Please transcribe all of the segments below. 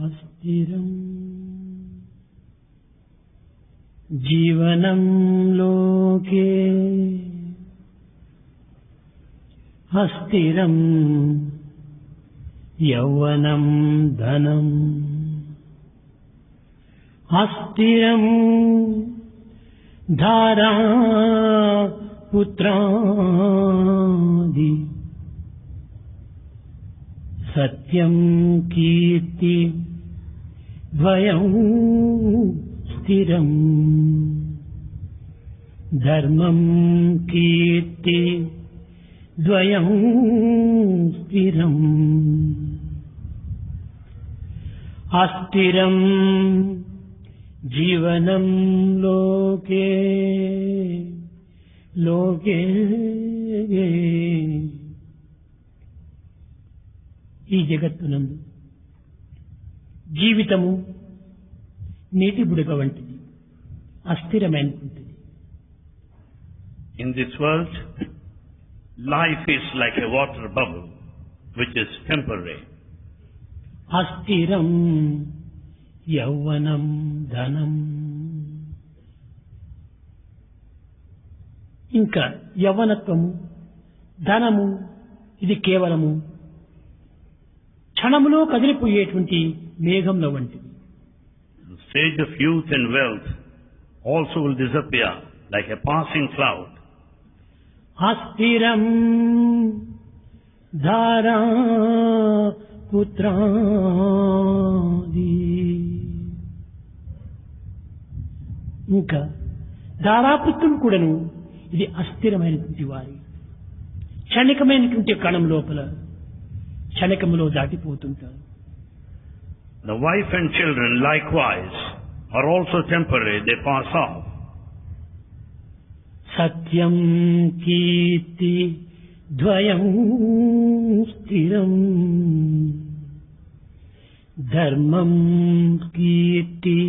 అస్థిరం జీవనం లోకే అస్థిరం యౌవనం ధనం అస్థిరం ధారా పుత్రాది సత్యం కీర్తి ద్వయం స్థిరం ధర్మం కీర్తి ద్వయం స్థిరం అస్థిరం జీవనం లోకే లోకే ఈ జగత్తునందు జీవితము నీటి బుడగ వంటిది, అస్థిరమైనటువంటిది. In this world, life is like a water bubble which is temporary. అస్థిరం యౌవనం ధనం. ఇంకా యవ్వనత్వము ధనము ఇది కేవలము క్షణములో కదిలిపోయేటువంటి మేఘంలో వంటిది. The stage of youth and wealth also will disappear like a passing cloud. అస్థిరం ధారా పుత్రాది. ఇంకా ధారాపుత్రులు కూడాను ఇది అస్థిరమైనటువంటి వారి క్షణికమైనటువంటి కణం లోపల క్షణికములో దాటిపోతుంటారు. The wife and children likewise are also temporary, they pass off. సత్యం కీర్తి ద్వయం స్థిరం ధర్మం కీర్తి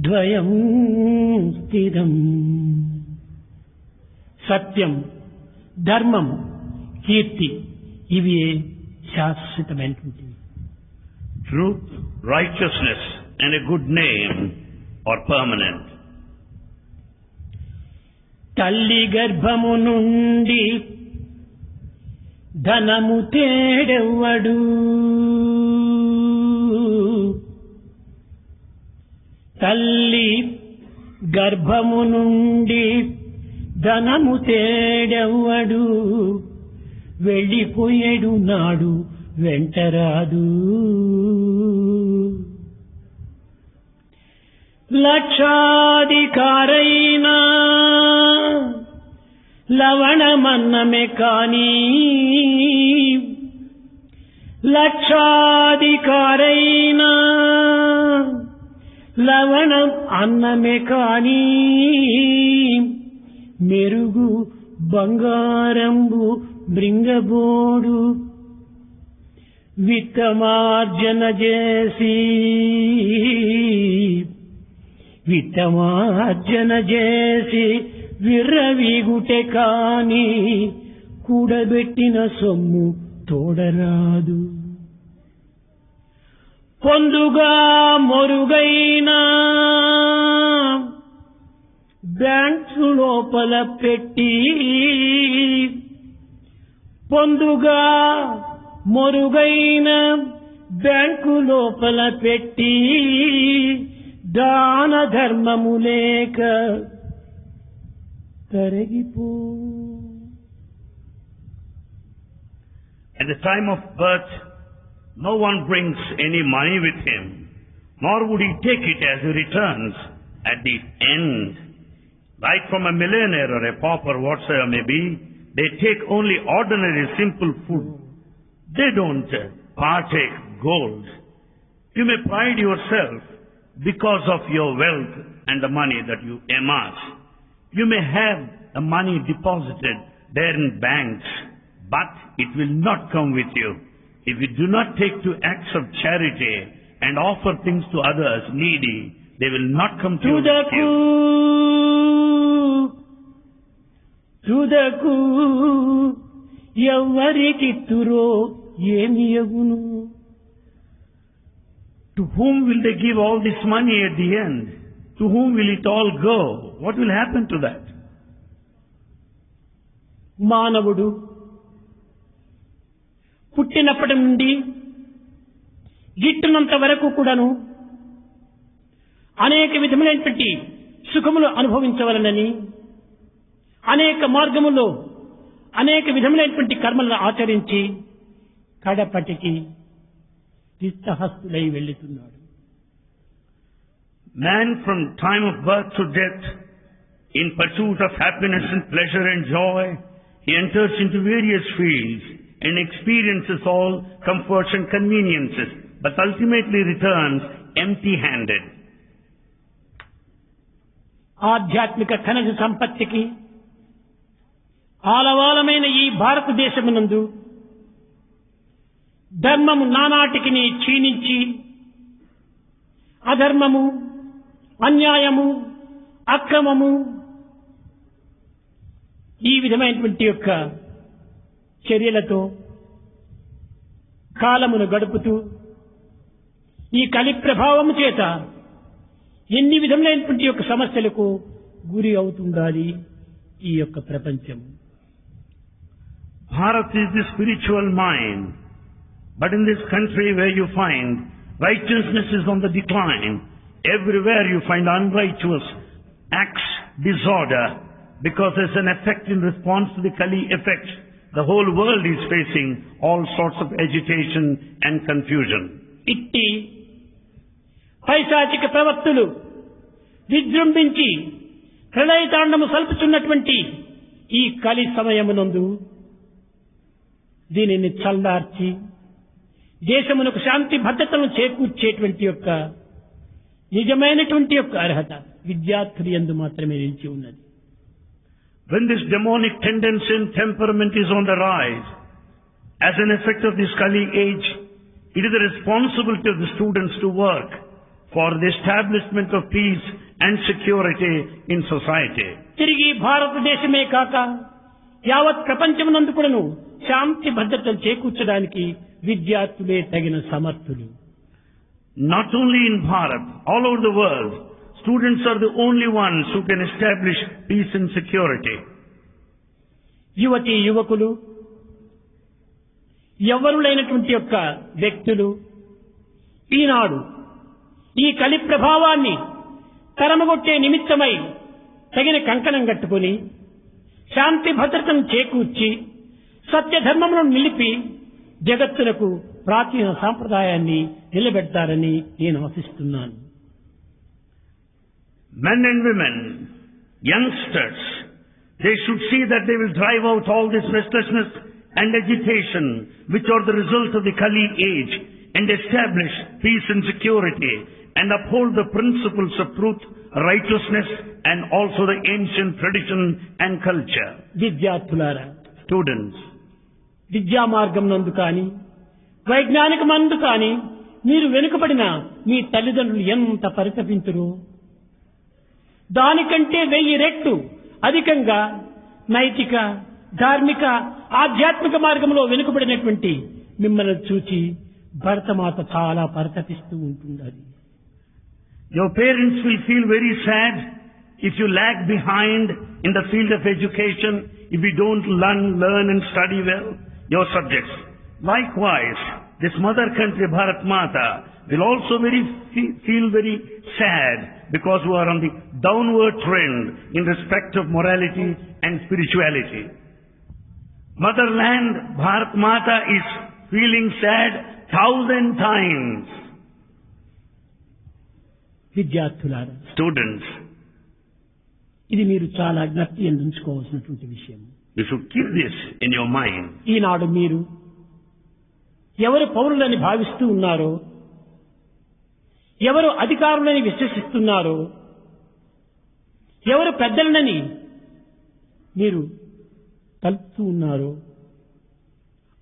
ద్వయం స్థిరం. సత్యం ధర్మం కీర్తి ఇవి శాశ్వతమైనటువంటివి. Truth, righteousness and a good name are permanent. తల్లి గర్భము నుండి ధనము తేడెవ్వడు, తల్లి గర్భము నుండి ధనము తేడెవ్వడు, వెళ్ళిపోయేడు నాడు వెంటరాదు. లక్షాధికారైనా లవణమన్నమే కాని, లక్షాధికారైనా లవణం అన్నమే కాని, మెరుగు బంగారంబు బృంగబోడు, విత్తమార్జన చేసి విత్తమార్జన చేసి విర్రవీగుటె కాని, కూడబెట్టిన సొమ్ము తోడరాదు. పొందుగా మొరుగైన బ్యాంకు లోపల పెట్టి, పొందుగా మొరుగైన బ్యాంకు లోపల పెట్టి, దాన ధర్మము లేక తరిగిపో. At the time of birth, no one brings any money with him, nor would he take it as he returns at the end. Right from a millionaire or a pauper, whatsoever may be, they take only ordinary simple food. They don't partake gold. You may pride yourself because of your wealth and the money that you amass. You may have the money deposited there in banks, but it will not come with you. If you do not take to acts of charity and offer things to others needy, they will not come to you with you. తుదకు ఎవరికిత్తురో ఏమి యగును. To whom will they give all this money at the end? To whom will it all go? What will happen to that? మానవుడు పుట్టినప్పటి నుండి గిట్టునంత వరకు కూడాను అనేక విధములైనటువంటి సుఖములు అనుభవించవలనని అనేక మార్గముల్లో అనేక విధములైనటువంటి కర్మలను ఆచరించి కడపటికి రిక్తహస్తుడై వెళ్ళుతున్నాడు. Man from time of birth to death, in pursuit of happiness and pleasure and joy, he enters into various fields and experiences all comforts and conveniences, but ultimately returns empty-handed. ఆధ్యాత్మిక ఖనిజ సంపత్తికి ఆలవాలమైన ఈ భారతదేశమునందు ధర్మము నానాటికి క్షీణించి అధర్మము, అన్యాయము, అక్రమము ఈ విధమైనటువంటి యొక్క చర్యలతో కాలమును గడుపుతూ ఈ కలి ప్రభావము చేత ఎన్ని విధములైనటువంటి యొక్క సమస్యలకు గురి అవుతుండాలి ఈ యొక్క ప్రపంచం. Bharat is the spiritual mind, but in this country where you find righteousness is on the decline, everywhere you find unrighteous acts, disorder, because there's an effect in response to the Kali effect. The whole world is facing all sorts of agitation and confusion. ఇట్టి పైశాచిక ప్రవక్తులు విజృంభించి ప్రళయతాండము సల్పుచున్నటువంటి ఈ కలి సమయమునందు దీనిని చల్లార్చి దేశమునకు శాంతి భద్రతను చేకూర్చేటువంటి యొక్క నిజమైనటువంటి యొక్క అర్హత విద్యార్థులు యందు మాత్రమే నిలిచి ఉన్నది. When this demonic tendency and temperament is on the rise, as an effect of this Kali age, it is the responsibility of the students to work for the establishment of peace and security in society. తిరిగి భారతదేశమే కాక యావత్ ప్రపంచమునందు కూడాను శాంతి భద్రతలు చేకూర్చడానికి విద్యార్థులే తగిన సమర్థులు. Not only in Bharat, all over the world, students are the only ones who can establish peace and security. యువతి యువకులు ఎవరులైనటువంటి యొక్క వ్యక్తులు ఈనాడు ఈ కలి ప్రభావాన్ని తరమగొట్టే నిమిత్తమై తగిన కంకణం కట్టుకుని శాంతి భద్రతను చేకూర్చి సత్యధర్మములను నిలిపి జగత్తులకు ప్రాచీన సాంప్రదాయాన్ని నిలబెడతారని నేను ఆశిస్తున్నాను. Men and women, youngsters, they should see that they will drive out all this restlessness and agitation which are the result of the Kali age and establish peace and security and uphold the principles of truth, righteousness and also the ancient tradition and culture. విద్యార్థులారా, Students, విద్యా మార్గం నందు కానీ వైజ్ఞానిక మందు కానీ మీరు వెనుకబడిన మీ తల్లిదండ్రులు ఎంత పరితపించురు, దానికంటే 1000 రెట్లు అధికంగా నైతిక, ధార్మిక, ఆధ్యాత్మిక మార్గంలో వెనుకబడినటువంటి మిమ్మల్ని చూచి భరతమాత చాలా పరితపిస్తూ ఉంటున్నది. your parents will feel very sad if you lag behind in the field of education, if you don't learn and study well your subjects. Likewise, this mother country, Bharat Mata, will also feel very sad because we are on the downward trend in respect of morality and spirituality. Motherland, Bharat Mata, is feeling sad 1000 times. విద్యార్థులారా, Students, ఇది మీరు చాలా జ్ఞప్తి ఉంచుకోవాల్సినటువంటి విషయం. you should keep this in your mind. ఈనాడు మీరు ఎవరు పౌరులని భావిస్తూ ఉన్నారో, ఎవరు అధికారులని విశ్వసిస్తున్నారో, ఎవరు పెద్దలనని మీరు కలుపుతూ ఉన్నారో,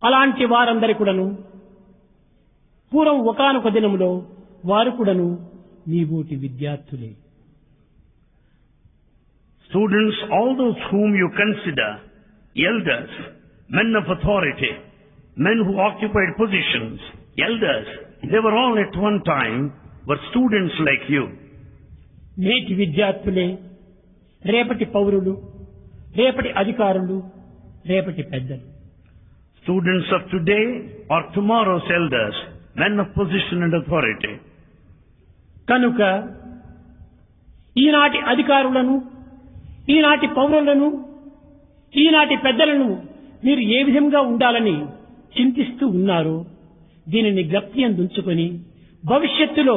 అలాంటి వారందరి కూడాను పూర్వం ఒకానొక దినములో వారు కూడాను మీ బోటి విద్యార్థులే. Students, all those whom you consider elders, men of authority, men who occupied positions, elders They were all at one time were students like you. నేటి విద్యార్థులే రేపటి పౌరులు, రేపటి అధికారులు, రేపటి పెద్దలు. Students of today are tomorrow's elders, men of position and authority. కనుక ఈనాటి అధికారులను, ఈనాటి పౌరులను, ఈనాటి పెద్దలను మీరు ఏ విధంగా ఉండాలని చింతిస్తూ ఉన్నారో దీనిని జ్ఞప్తియందుంచుకొని భవిష్యత్తులో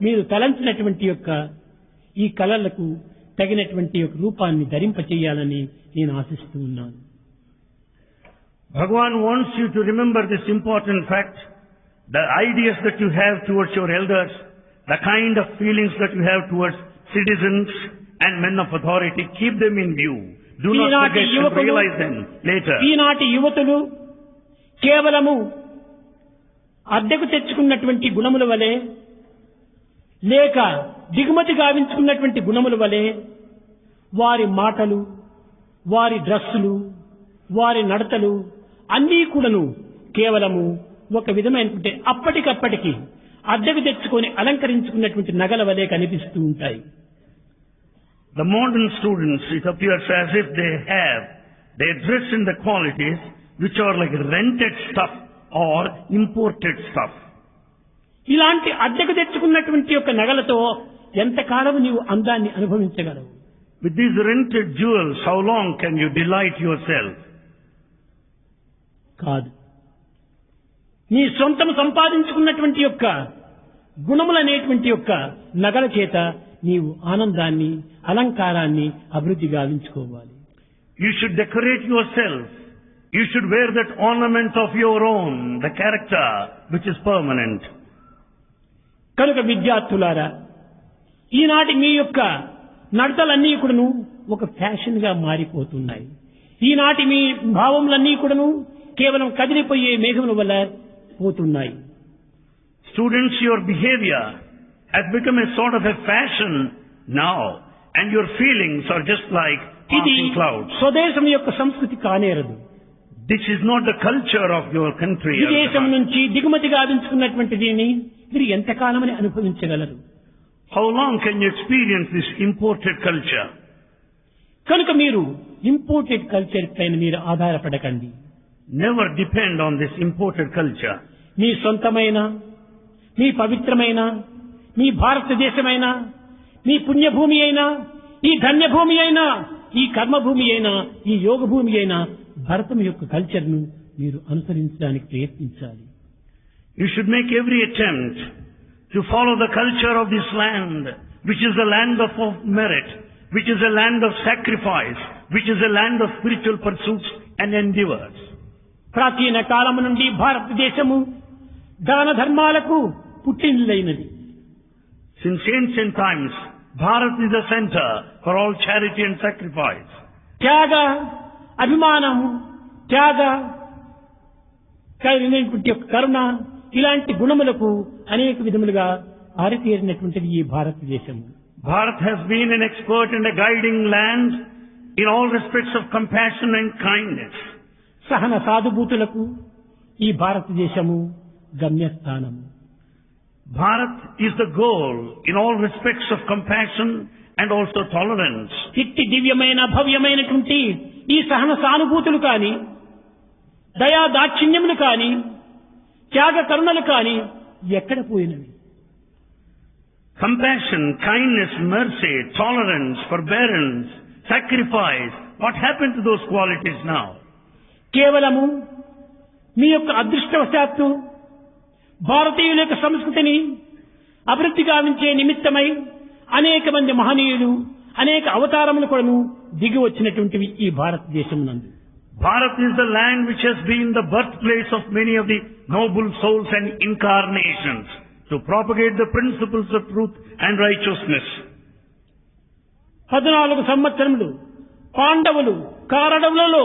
మీరు తలంచినటువంటి యొక్క ఈ కళలకు తగినటువంటి యొక్క రూపాన్ని ధరింపచేయాలని నేను ఆశిస్తూ ఉన్నాను. Bhagavan wants you to remember this important fact, the ideas that you have towards your elders, the kind of feelings that you have towards citizens and men of authority, keep them in view. Do not forget and realize them later. ఈనాటి యువతులు కేవలము అద్దెకు తెచ్చుకున్నటువంటి గుణముల వలె లేక దిగుమతి గావించుకున్నటువంటి గుణముల వలె వారి మాటలు, వారి డ్రెస్సులు, వారి నడతలు అన్నీ కూడాను కేవలము ఒక విధమైనటువంటి అప్పటికప్పటికి అద్దెకు తెచ్చుకొని అలంకరించుకున్నటువంటి నగల వలె కనిపిస్తూ ఉంటాయి. The modern students, it appears as if they dress in the qualities which are like rented stuff or imported stuff. ఇలాంటి అద్దెకు తెచ్చుకున్నటువంటి యొక్క నగలతో ఎంతకాలం నీవు అందాన్ని అనుభవించగలవు? With these rented jewels, how long can you delight yourself? కాదు. నీ సొంతం సంపాదించుకున్నటువంటి యొక్క గుణములనేటువంటి యొక్క నగల చేత నీవు ఆనందాన్ని, అలంకారాన్ని అభివృద్ధి గావించుకోవాలి. You should decorate yourself. You should wear that ornament of your own, the character which is permanent. కనుక విద్యార్థులారా, ఈనాటి మీ యొక్క నడతలన్నీ కూడాను ఒక ఫ్యాషన్ గా మారిపోతున్నాయి. ఈనాటి మీ భావములన్నీ కూడాను కేవలం కదిలిపోయే మేఘముల వల్ల పోతున్నాయి. Students, your behavior has become a sort of a fashion now, and your feelings are just like ఇది passing clouds. స్వదేశం యొక్క సంస్కృతి కానేరదు. This is not the culture of your country. విదేశం నుంచి దిగుమతి గావించుకున్నటువంటి దీన్ని మీరు ఎంతకాలమని అనుభవించగలరు? How long can you experience this imported culture? కనుక మీరు imported culture పైన మీరు ఆధారపడకండి. Never depend on this imported culture. మీ సొంతమైన, మీ పవిత్రమైన, మీ భారతదేశమైన, మీ పుణ్యభూమి అయినా, ఈ ధన్యభూమి అయినా, ఈ కర్మభూమి అయినా, ఈ యోగ భూమి అయినా భారతం యొక్క కల్చర్ ను మీరు అనుసరించడానికి ప్రయత్నించాలి. You should make every attempt to follow the culture of this land, which is a land of merit, which is a land of sacrifice, which is a land of spiritual pursuits and endeavors. ప్రాచీన కాలము నుండి భారతదేశము దాన ధర్మాలకు పుట్టినిల్లైనది. Since ancient times, Bharat is the center for all charity and sacrifice. త్యాగ, అభిమానము, త్యాగ కలిగినటువంటి యొక్క కరుణ, ఇలాంటి గుణములకు అనేక విధములుగా ఆరితేరినటువంటిది ఈ భారతదేశము. Bharat has been an expert and a guiding land in all respects of compassion and kindness. సహన సాధుభూతులకు ఈ భారతదేశము గమ్యస్థానము. Bharat is the goal in all respects of compassion and also tolerance. ఇట్టి దివ్యమైన భవ్యమైనటువంటి ఈ సహన సానుభూతులు కాని, దయా దాక్షిణ్యములు కాని, త్యాగ కరుణలు కాని ఎక్కడ పోయినవి? Compassion, kindness, mercy, tolerance, forbearance, sacrifice. What happened to those qualities now? కేవలము మీ యొక్క అదృష్టవశాత్తు భారతీయుల యొక్క సంస్కృతిని అభివృద్ధి గావించే నిమిత్తమై అనేక మంది మహనీయులు, అనేక అవతారములు కూడాను దిగి వచ్చినటువంటివి ఈ భారతదేశం నందు. Bharat is the land which has been the birthplace of many of the noble souls and incarnations to propagate the principles of truth and righteousness. 14 సంవత్సరములు పాండవులు కారడవులలో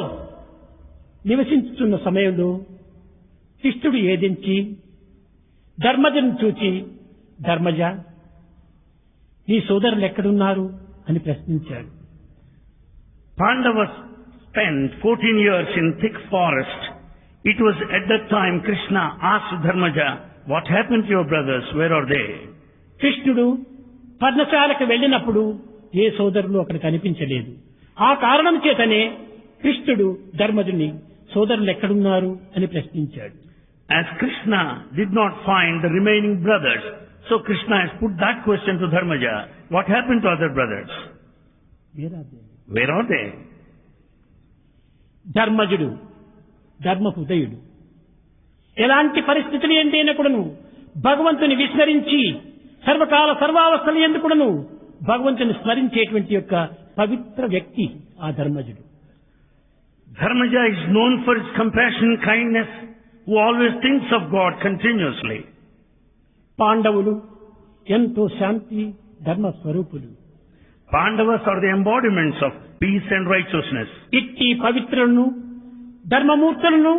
నివసించుతున్న సమయంలో శిష్టుడు ఏదించి ధర్మజను చూచి, ధర్మజ, నీ సోదరులు ఎక్కడున్నారు అని ప్రశ్నించాడు. Pandavas spent 14 years in thick forest. It was at that time Krishna asked Dharmaja, What happened to your brothers? Where are they? కృష్ణుడు పర్ణశాలకు వెళ్ళినప్పుడు ఏ సోదరులు అక్కడ కనిపించలేదు. ఆ కారణం చేతనే కృష్ణుడు ధర్మజుని సోదరులు ఎక్కడున్నారు అని ప్రశ్నించాడు. As Krishna did not find the remaining brothers, so Krishna has put that question to Dharmaja. What happened to other brothers? Where are they? ధర్మజుడు ధర్మ హృదయుడు ఎలాంటి పరిస్థితులు ఏంటైనా కూడాను భగవంతుని విస్మరించి సర్వకాల సర్వావస్థలు ఎందుకు కూడాను భగవంతుని స్మరించేటువంటి యొక్క పవిత్ర వ్యక్తి ఆ ధర్మజుడు. Dharmaja is known for his compassion, kindness, who always thinks of God continuously. పాండవులు ఎంతో శాంతి ధర్మ స్వరూపులు. Pandavas are the embodiments of peace and righteousness. ఇట్టి పవిత్రులను ధర్మమూర్తులను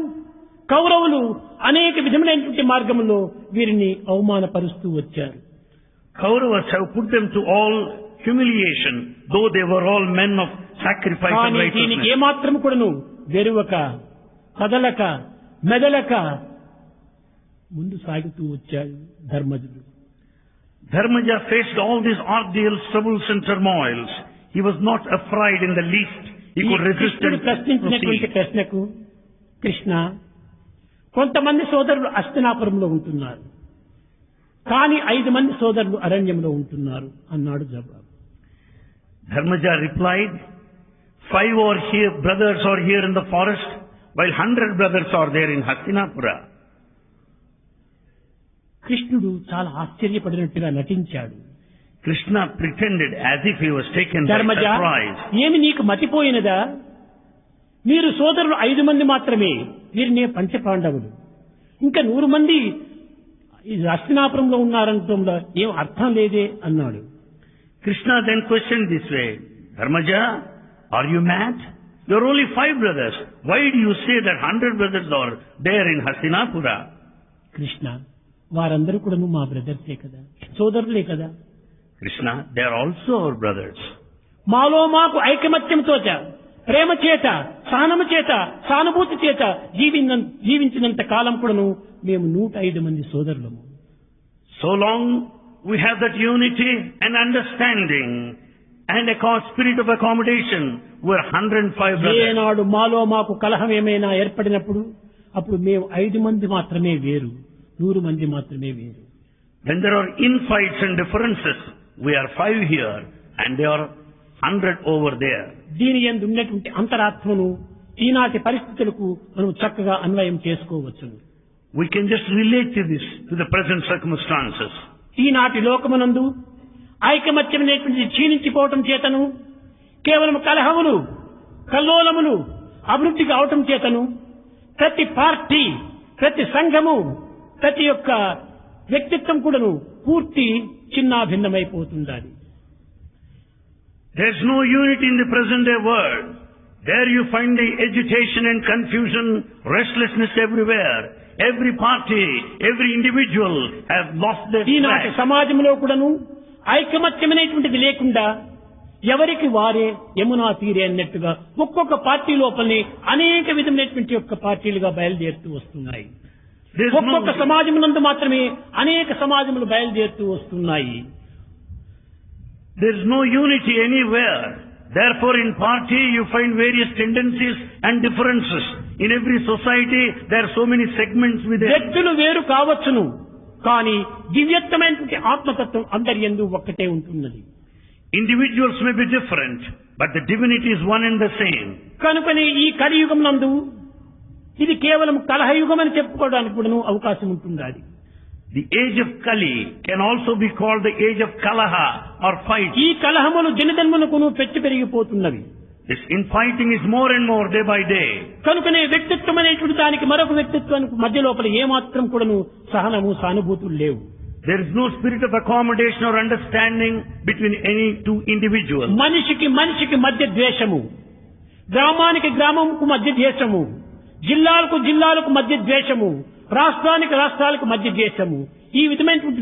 కౌరవులు అనేక విధములైనటువంటి మార్గంలో వీరిని అవమానపరుస్తూ వచ్చారు. Kauravas have put them to all humiliation, though they were all men of sacrifice and కానీ దీనికి righteousness. ఏమాత్రం కూడాను వెరువక కదలక మెదలక ముందు సాగుతూ వచ్చాడు ధర్మజుడు. Dharmaja faced all these ordeals, troubles and turmoils. He was not afraid in the least. He could resist కృష్ణుడు and ప్రశ్నించినటువంటి proceed. ప్రశ్నకు కృష్ణ కొంతమంది సోదరులు హస్తినాపురంలో ఉంటున్నారు, కానీ 5 మంది సోదరులు అరణ్యంలో ఉంటున్నారు అన్నాడు జవాబు. Dharmaja replied, 5 are here, brothers are here in the forest, while 100 brothers are there in Hastinapura. కృష్ణుడు చాలా ఆశ్చర్యపడినట్టుగా నటించాడు. Krishna pretended as if he was taken by Dharmaja surprise. ఏమి నీకు మతిపోయినదా? మీరు సోదరులు 5 మంది మాత్రమే, వీరినే పంచపాండవులు, ఇంకా 100 మంది ఈ హస్తినాపురంలో ఉన్నారనటంలో ఏం అర్థం లేదే అన్నాడు. Krishna then questioned this way, Dharmaja, are you mad? You are only 5 brothers. Why do you say that 100 brothers are there in Hastinapura? Krishna వారందరూ కూడా మా బ్రదర్సే కదా, సోదరులే కదా. Krishna, they are also our brothers. మాలో మాకు ఐకమత్యంతో ప్రేమ చేత సహనము చేత సానుభూతి చేత జీవించినంత కాలం కూడాను మేము 105 మంది సోదరులము. So long we have that unity and understanding and a spirit of accommodation, we are 105 brothers. ఏనాడు మాలో మాకు కలహం ఏమైనా ఏర్పడినప్పుడు అప్పుడు మేము 5 మంది మాత్రమే వేరు, 100 మంది మాత్రమే వేరు. When there are infights and differences, we are 5 here and they are 100 over there. దీని యందు ఉన్నటువంటి అంతరాత్మను ఈనాటి పరిస్థితులకు మనం చక్కగా అన్వయం చేసుకోవచ్చు. We can just relate to this, to the present circumstances. ఈనాటి లోకమునందు ఐకమత్యం అనేటువంటిది క్షీణించిపోవటం చేతను కేవలం కలహములు కల్లోలములు అభివృద్ధి కావటం చేతను ప్రతి పార్టీ ప్రతి సంఘము ప్రతి యొక్క వ్యక్తిత్వం కూడాను పూర్తి చిన్నాభిన్నమైపోతుండాలి. There is no unity in the present day world. There you find the agitation and confusion, restlessness everywhere. Every party, every individual have lost their ఈనాటి track. సమాజంలో కూడాను ఐకమత్యం అనేటువంటిది లేకుండా ఎవరికి వారే యమునా తీరే అన్నట్టుగా ఒక్కొక్క పార్టీ లోపలనే అనేక విధమైనటువంటి యొక్క పార్టీలుగా బయలుదేరుతూ వస్తున్నాయి. There is ఒక్కొక్క no, సమాజమునందు మాత్రమే అనేక సమాజములు బయలుదేరుతూ వస్తున్నాయి. there is no unity anywhere. Therefore in party you find various tendencies and differences. In every society there are so many segments within. వ్యక్తులు వేరు కావచ్చును, కానీ దివ్యత్వమైనటువంటి ఆత్మతత్వం అందరి యందు ఒక్కటే ఉంటున్నది. Individuals may be different, but the divinity is one and the same. కనుకనే ఈ కలియుగం నందు ఇది కేవలం కలహయుగం అని చెప్పుకోవడానికి కూడా అవకాశం ఉంటుండాలి. The age of Kali can also be called the age of Kalaha or fight. ఈ కలహములు దినదినమునకును పెచ్చి పెరిగిపోతున్నవి. This infighting is more and more day by day. కనుకనే వ్యక్తిత్వం అనేటువంటి దానికి మరొక వ్యక్తిత్వానికి మధ్య లోపల ఏమాత్రం కూడాను సహనము సానుభూతులు లేవు. There is no spirit of accommodation or understanding between any 2 individuals. మనిషికి మనిషికి మధ్య ద్వేషము, గ్రామానికి గ్రామముకు మధ్య ద్వేషము, జిల్లాలకు జిల్లాలకు మధ్య ద్వేషము, రాష్ట్రానికి రాష్ట్రాలకు మధ్య ద్వేషము, ఈ విధమైనటువంటి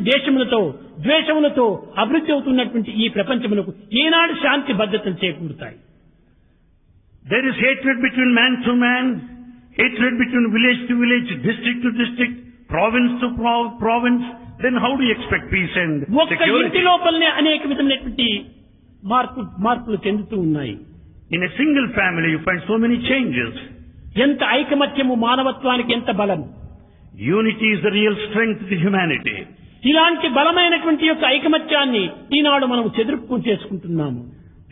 ద్వేషములతో అభివృద్ధి అవుతున్నటువంటి ఈ ప్రపంచములకు ఏనాడు శాంతి భద్రతలు చేకూరుతాయి? There is hatred between man to man, hatred between village to village, district to district, province to province, then how do you expect peace and ఒక్క ఇంటి security? లోపలనే అనేక విధమైనటువంటి మార్పులు చెందుతూ ఉన్నాయి. In a single family, you find so many changes. ఎంత ఐకమత్యము మానవత్వానికి ఎంత బలం. Unity is the real strength of humanity. ఇలాంటి బలమైనటువంటి యొక్క ఐకమత్యాన్ని ఈనాడు మనం చెదురుకుని చేసుకుంటున్నాము.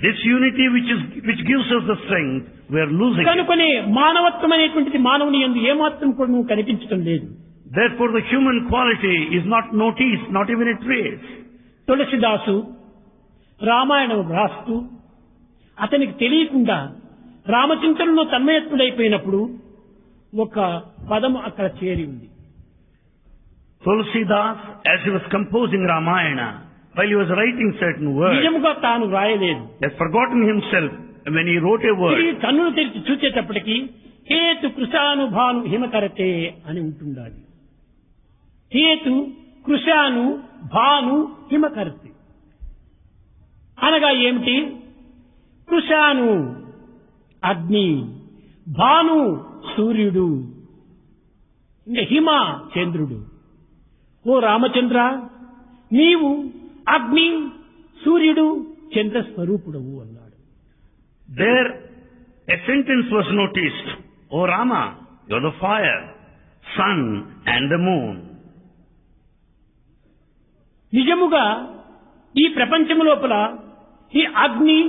This unity which gives us the strength, we are losing it. కనుకనే మానవత్వం అనేటువంటిది మానవుని యందు ఏమాత్రం కూడా కనిపించడం లేదు. Therefore the human quality is not noticed, not even a trace. తులసిదాసు Ramayanam రాస్తూ అతనికి తెలియకుండా రామచింతనలో తన్మయత్తుడైపోయినప్పుడు ఒక పదము అక్కడ చేరి ఉంది. Tulsidas, as he was composing Ramayana, while he was writing certain words, నిజముగా తాను రాయలేదు. he has forgotten himself when he wrote a word. తిరిగి కన్నులు తెరిచి చూచేటప్పటికి హేతు కృషాను భాను హిమకరతే అని ఉంటుండాలి. హేతు కృషాను భాను హిమకరతే అనగా ఏమిటి? కృషాను అగ్ని, భాను సూర్యుడు, ఇంకా హిమ చంద్రుడు. ఓ రామచంద్ర, నీవు అగ్ని, సూర్యుడు, చంద్ర స్వరూపుడవు అన్నాడు. There a sentence was noticed. O Rama, you are the fire, sun and the moon. నిజముగా ఈ ప్రపంచం లోపల ఈ అగ్ని,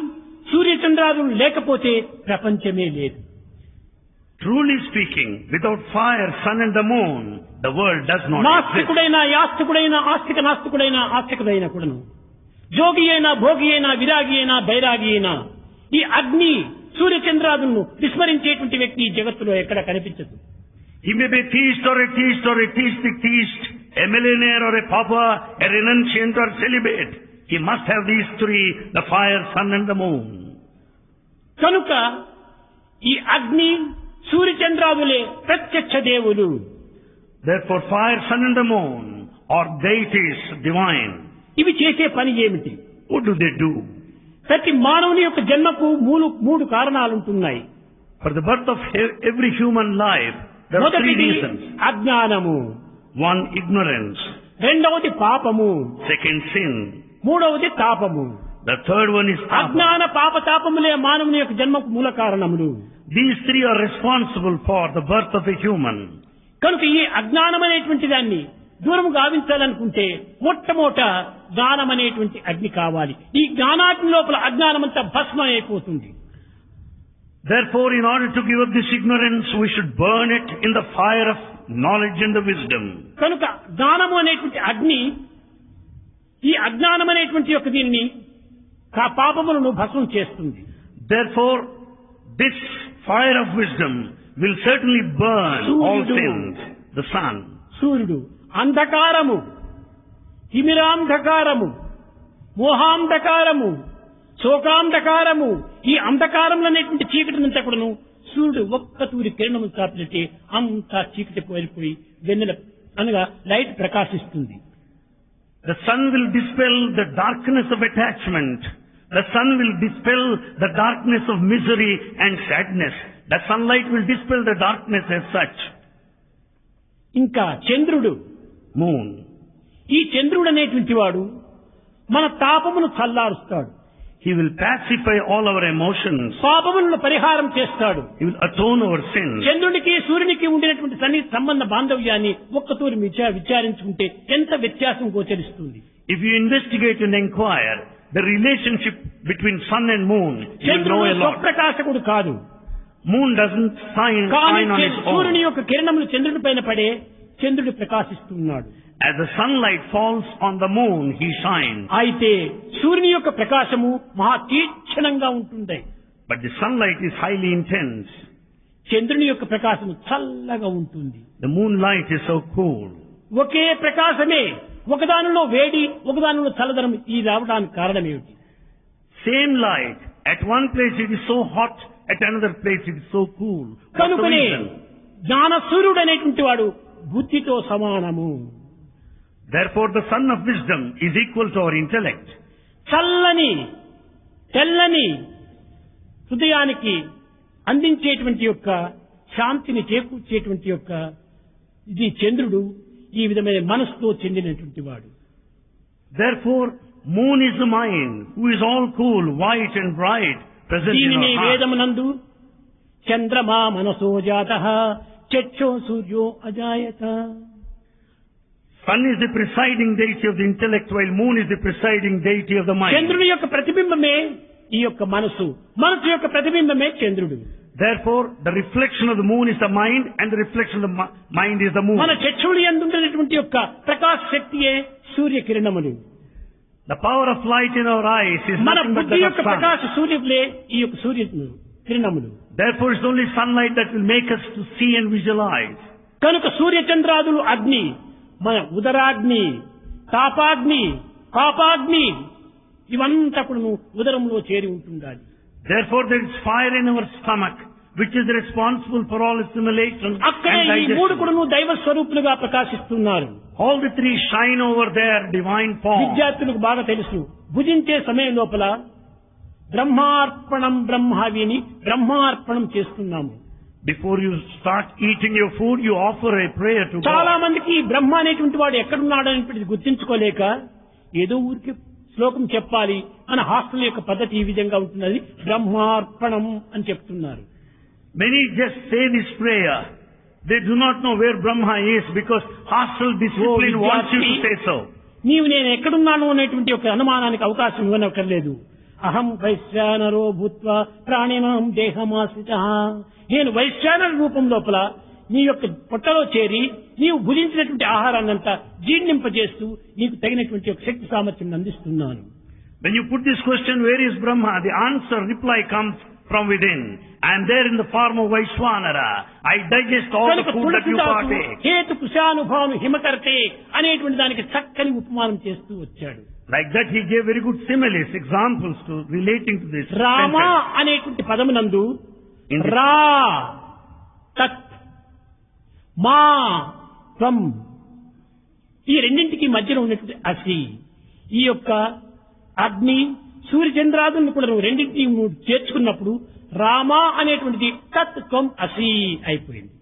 సూర్యచంద్రాదులు లేకపోతే ప్రపంచమే లేదు. Truly speaking, without fire, sun and the moon, the world does not exist. నాస్తికుడైనా యాస్తికుడైనా ఆస్తిక నాస్తికుడైనా ఆస్తికుడైనా కూడాను, జోగి అయినా భోగి అయినా విరాగి అయినా బైరాగి అయినా ఈ అగ్ని సూర్యచంద్రాదులను విస్మరించేటువంటి వ్యక్తి ఈ జగత్తులో ఎక్కడ కనిపించదు. He may be theist or a theist or a theistic theist, a millionaire or a pauper, a renunciant or celibate. He must have these three, the fire, sun and the moon. కనుక ఈ అగ్ని సూర్యచంద్రాదులే ప్రత్యక్ష దేవులు. Therefore fire, sun and the moon are deities divine. ఇవి చేసే పని ఏమిటి? What do they do? ప్రతి మానవుని యొక్క జన్మకు మూడు కారణాలుంటున్నాయి. For the birth of every human life, there are three మొదటిది reasons. అజ్ఞానము, One, ignorance. రెండవది పాపము, Second, sin. మూడవది తాపము. The third one is tapa. అజ్ఞాన పాప తాపములే మానవుని యొక్క జన్మకు మూల కారణములు. These three are responsible for the birth of a human. కనుక ఈ అజ్ఞానం అనేటువంటి దాన్ని దూరం గావించాలనుకుంటే మొట్టమొదట జ్ఞానం అనేటువంటి అగ్ని కావాలి. ఈ జ్ఞానాగ్ని లోపల అజ్ఞానమంతా భస్మం అయిపోతుంది. Therefore, in order to give up this ignorance, we should burn it in the fire of knowledge and the wisdom. కనుక జ్ఞానము అనేటువంటి అగ్ని ఈ అజ్ఞానం అనేటువంటి యొక్క దీన్ని పాపములను భస్మం చేస్తుంది. Therefore, this fire of wisdom will certainly burn all sins. The sun. సూర్యుడు అంధకారము, తిమిరాంధకారము, మోహాంధకారము, శోకాంధకారము, ఈ అంధకారంలో అనేటువంటి చీకటినంతా కూడాను సూర్యుడు ఒక్క తూరి కిరణము చాపినట్టే అంతా చీకటి పోయిపోయి వెన్నెల అనగా లైట్ ప్రకాశిస్తుంది. The sun will dispel the darkness of attachment. The sun will dispel the darkness of misery and sadness. The sunlight will dispel the darkness as such. ఇంకా చంద్రుడు, Moon. ఈ చంద్రుడు అనేటువంటి వాడు మన తాపమును చల్లారుస్తాడు. He will pacify all our emotions. పాపములను పరిహారం చేస్తాడు. He will atone our sins. చంద్రుడికి సూర్యునికి ఉండినటువంటి సన్నిహిత సంబంధ బాంధవ్యాన్ని ఒక్కతూరి విచారించుకుంటే ఎంత వ్యత్యాసం గోచరిస్తుంది. If you investigate and inquire the relationship between sun and moon, you will know చంద్రుడు a lot. స్వప్రకాశకుడు కాదు. Moon doesn't shine కానీ on its సూర్యుని own. యొక్క కిరణములు చంద్రుడి పైన పడే చంద్రుడు ప్రకాశిస్తున్నాడు. As the sunlight falls on the moon, he shines. అయితే సూర్యుని యొక్క ప్రకాశము మహా తీక్షణంగా ఉంటుంది. But the sunlight is highly intense. చంద్రుని యొక్క ప్రకాశము చల్లగా ఉంటుంది. The moonlight is so cool. ఒకే ప్రకాశమే ఒకదానిలో వేడి ఒకదానిలో చల్లదనం ఈ రావడానికి కారణం ఏమిటి? Same light. At one place it is so hot, at another place it is so cool. What's the కనుకనే reason? జ్ఞాన సూర్యుడు అనేటువంటి వాడు బుద్ధితో సమానము. Therefore the sun of wisdom is equal to our intellect. చల్లని తెల్లని హృదయానికి అందించేటువంటి యొక్క శాంతిని చేకూర్చేటువంటి యొక్క ఇది చంద్రుడు. ఈ విధమైన మనసుతో చెందినటువంటి వాడు. Therefore, moon is the mind, who is all cool, white and bright, present in దీనిని our heart. వేదమునందు చంద్రమా మనసో జాతః చక్షో సూర్యో అజాయత. Sun is the presiding deity of the intellect, while moon is the presiding deity of the mind. చంద్రుని యొక్క ప్రతిబింబమే ఈ యొక్క మనసు, మనసు యొక్క ప్రతిబింబమే చంద్రుడు. Therefore, the reflection of the moon is the mind, and the reflection of the mind is the moon. మన చక్షువులు యందుండేటువంటి యొక్క ప్రకాశ శక్తియే సూర్య కిరణములు. The power of light in our eyes is మన nothing but బుద్ధి that యొక్క of sun. ప్రకాశ సూర్యులే ఈ యొక్క సూర్య కిరణములు. Therefore, it's only sunlight that will make us to see and visualize. కనుక సూర్య చంద్రాదులు అగ్ని, మన ఉదరాగ్ని, తాపాగ్ని, పాపాగ్ని ఇవంతా కూడా ఉదరంలో చేరి ఉంటుండాలి. Therefore, there is fire in our stomach, which is responsible for all assimilation అక్కడే and ఈ మూడు digestion. కూడా దైవ స్వరూపులుగా ప్రకాశిస్తున్నారు. All the three shine over their divine form. విద్యార్థులకు బాగా తెలుసు, భుజించే సమయం లోపల బ్రహ్మార్పణం బ్రహ్మావిని బ్రహ్మార్పణం చేస్తున్నాము. Before you start eating your food, you offer a prayer to చాలా God. మందికి ఈ బ్రహ్మ అనేటువంటి వాడు ఎక్కడున్నాడు అనేటువంటిది గుర్తించుకోలేక ఏదో ఊరికి శ్లోకం చెప్పాలి, మన హాస్టల్ యొక్క పద్ధతి ఈ విధంగా ఉంటున్నది, బ్రహ్మార్పణం అని చెప్తున్నారు. Many just say this prayer. They do not know where Brahma is because hostile discipline wants you to say so. నీవు నేను ఎక్కడున్నాను అనేటువంటి ఒక అనుమానానికి అవకాశం ఇవ్వనక్కర్లేదు. అహం వైశ్వానరో భూత్వా ప్రాణినాం దేహమాశ్రితః. నేను వైశ్వానర రూపం లోపల నీ యొక్క పొట్టలో చేరి నీవు భుజించినటువంటి ఆహారాన్నంతా జీర్ణింపజేస్తూ నీకు తగినటువంటి ఒక శక్తి సామర్థ్యం అందిస్తున్నాను. When you put this question, where is Brahma? The reply comes from within. I am there in the form of Vaishwanara. I digest all the food that you partake. హేతు కుశానుభాను హిమకర్తే అనేటువంటి దానికి చక్కని ఉపమానం చేస్తూ వచ్చాడు. Like that he gave very good similes, examples to relating to this. Rama sentence. అనేటువంటి పదమునందు In the- రా తత్ మా త్వం ఈ రెండింటికి మధ్యలో ఉన్నటువంటి అసి, ఈ యొక్క అగ్ని సూర్యచంద్రాదులను కూడా నువ్వు రెండింటిని చేర్చుకున్నప్పుడు రామ అనేటువంటిది తత్ త్వం అసి అయిపోయింది.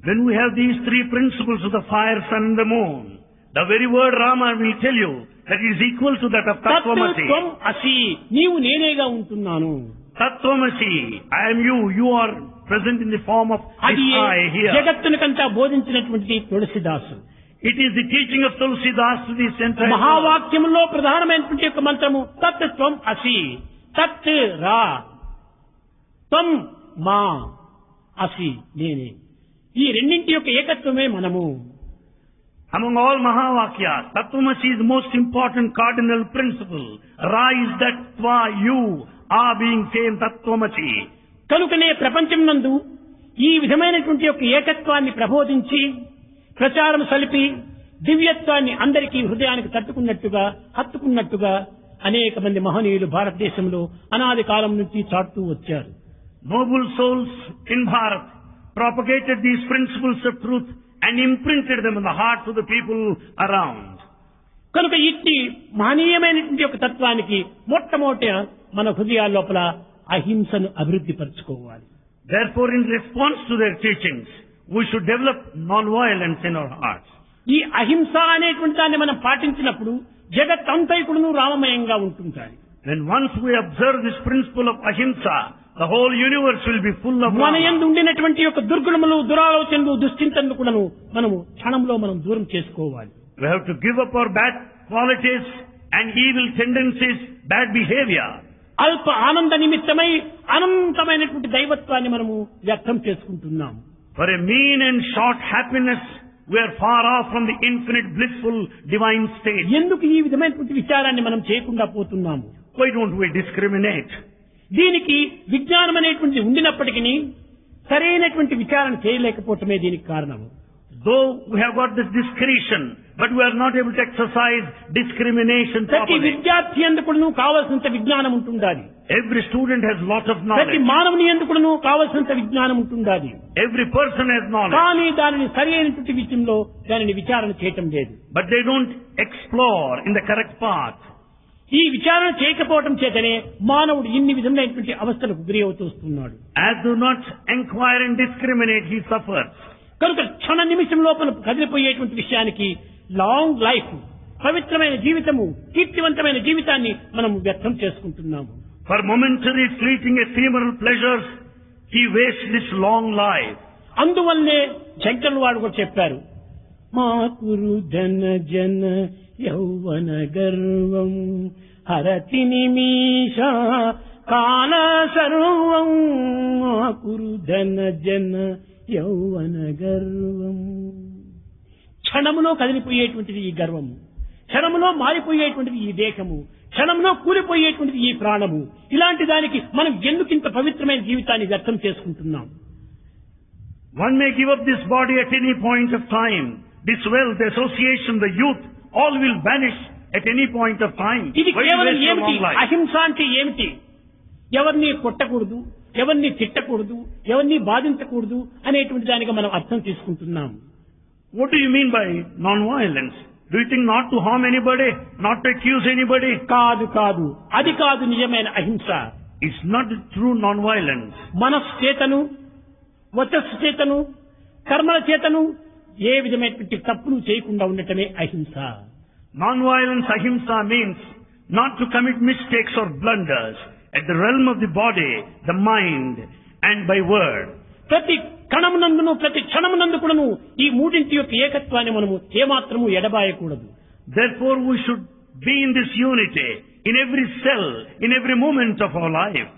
When we have these three principles of the fire, sun and the moon, the very word Rama will tell you that it is equal to that of తత్ Tattvamasi. త్వం అసి, నీవు నేనేగా ఉంటున్నాను. Tattvamasi, I am you, you are present in the form of అది this I here. జగత్తునికంతా బోధించినటువంటి తులసిదాసు. It is the teaching of Tulsidas to this entire world. మహావాక్యంలో ప్రధానమైనటువంటి యొక్క మంత్రము తత్ త్వం అసి, తత్ రా, త్వం మా, అసి నేనే. ఈ రెండింటి యొక్క ఏకత్వమే మనము. Among all Mahavakyas, Tattvamasi is the most important cardinal principle. Ra is that Tva, you, are being same Tattvamasi. కనుకనే ప్రపంచం నందు ఈ విధమైనటువంటి యొక్క ఏకత్వాన్ని ప్రబోధించి ప్రచారం సలిపి దివ్యత్వాన్ని అందరికీ హృదయానికి తట్టుకున్నట్టుగా హత్తుకున్నట్టుగా అనేక మంది మహనీయులు భారతదేశంలో అనాది కాలం నుంచి చాటుతూ వచ్చారు. Noble souls in Bharat propagated these principles of truth and imprinted them in the hearts of the people around. కనుక ఇట్టి మహనీయమైనటువంటి యొక్క తత్వానికి మొట్టమొదట మన హృదయాల లోపల అహింసను అభివృద్ధి పరచుకోవాలి. Therefore, in response to their teachings, we should develop non-violence in our hearts. ఈ అహింస అనేటువంటి దాన్ని మనం పాటించినప్పుడు జగత్ అంతైకుడును రామమయంగా ఉంటుంటాయి. When once we observe this principle of ahimsa, the whole universe will be full of మన Rama. యందు ఉండినటువంటి యొక్క దుర్గుణములు దురాలోచనలు దుశ్చింతనలు కూడాను మనము క్షణంలో మనం దూరం చేసుకోవాలి. We have to give up our bad qualities and evil tendencies, bad behavior. అల్ప ఆనంద నిమిత్తమై అనంతమైనటువంటి దైవత్వాన్ని మనము వ్యక్తం చేసుకుంటున్నాము. For a mean and short happiness, we are far off from the infinite blissful divine state. ఎందుకు ఈ విధమైనటువంటి విచారాన్ని మనం చేయకుండా పోతున్నాము? Why don't we discriminate? దీనికి విజ్ఞానం అనేటువంటి ఉండినప్పటికీ సరైనటువంటి విచారణ చేయలేకపోవటమే దీనికి కారణము. Though we have got this discretion, but we are not able to exercise discrimination ప్రతి properly. విద్యార్థి ఎందుకును కావలసినంత విజ్ఞానం ఉంటుండాలి. Every student has lot of ప్రతి knowledge. మానవుని ఎందుకును కావలసినంత విజ్ఞానం ఉంటుండాలి. Every person has knowledge. కానీ దానిని సరి అయినటువంటి విషయంలో దానిని విచారణ చేయటం లేదు. But they don't explore in the correct path. ఈ విచారణ చేయకపోవటం చేతనే మానవుడు ఇన్ని విధమైనటువంటి అవస్థలకు గురి అవుతూ వస్తున్నాడు. As do not inquire and discriminate, he suffers. కనుక క్షణ నిమిషం లోపల కదిలిపోయేటువంటి విషయానికి లాంగ్ లైఫ్, పవిత్రమైన జీవితము, కీర్తివంతమైన జీవితాన్ని మనం వ్యర్థం చేసుకుంటున్నాము. For momentary fleeting ephemeral pleasures, he wastes this long life. అందువల్లే శంకరులు వాడు కూడా చెప్పారు, మా కురు ధన జన యౌవన గర్వం హరతి నిమిష కాల సర్వం. మా కురు ధన జన యౌవన గర్వం. క్షణములో కదిలిపోయేటువంటిది ఈ గర్వము, క్షణములో మారిపోయేటువంటిది ఈ దేహము, క్షణంలో కూలిపోయేటువంటిది ఈ ప్రాణము. ఇలాంటి దానికి మనం ఎందుకింత పవిత్రమైన జీవితాన్ని వ్యర్థం చేసుకుంటున్నాం? One may give up this body at any point of time. This wealth, the association, the youth, all will vanish at any point of time. ఇది Why కేవలం waste your ఏమిటి? long life? అహింస అంటే ఏమిటి? ఎవరిని కొట్టకూడదు, ఎవరిని తిట్టకూడదు, ఎవరిని బాధించకూడదు అనేటువంటి దానికి మనం అర్థం తీసుకుంటున్నాం. What do you mean by non-violence? Do you think not to harm anybody, not to accuse anybody? కాదు కాదు, అది కాదు నిజమైన అహింస. It's not the true non-violence. మనస్సు చేతను, వచస్సు చేతను, కర్మల చేతను ఏ విధమైనటువంటి తప్పులు చేయకుండా ఉండటమే అహింస. Non-violence, ahimsa, means not to commit mistakes or blunders at the realm of the body, the mind, and by word. ప్రతి కణమునందును, ప్రతి క్షణమునందు కూడాను ఈ మూడింటి యొక్క ఏకత్వాన్ని మనము ఏమాత్రము ఎడబాయకూడదు. Therefore, we should be in this unity in every cell, in every moment of our life.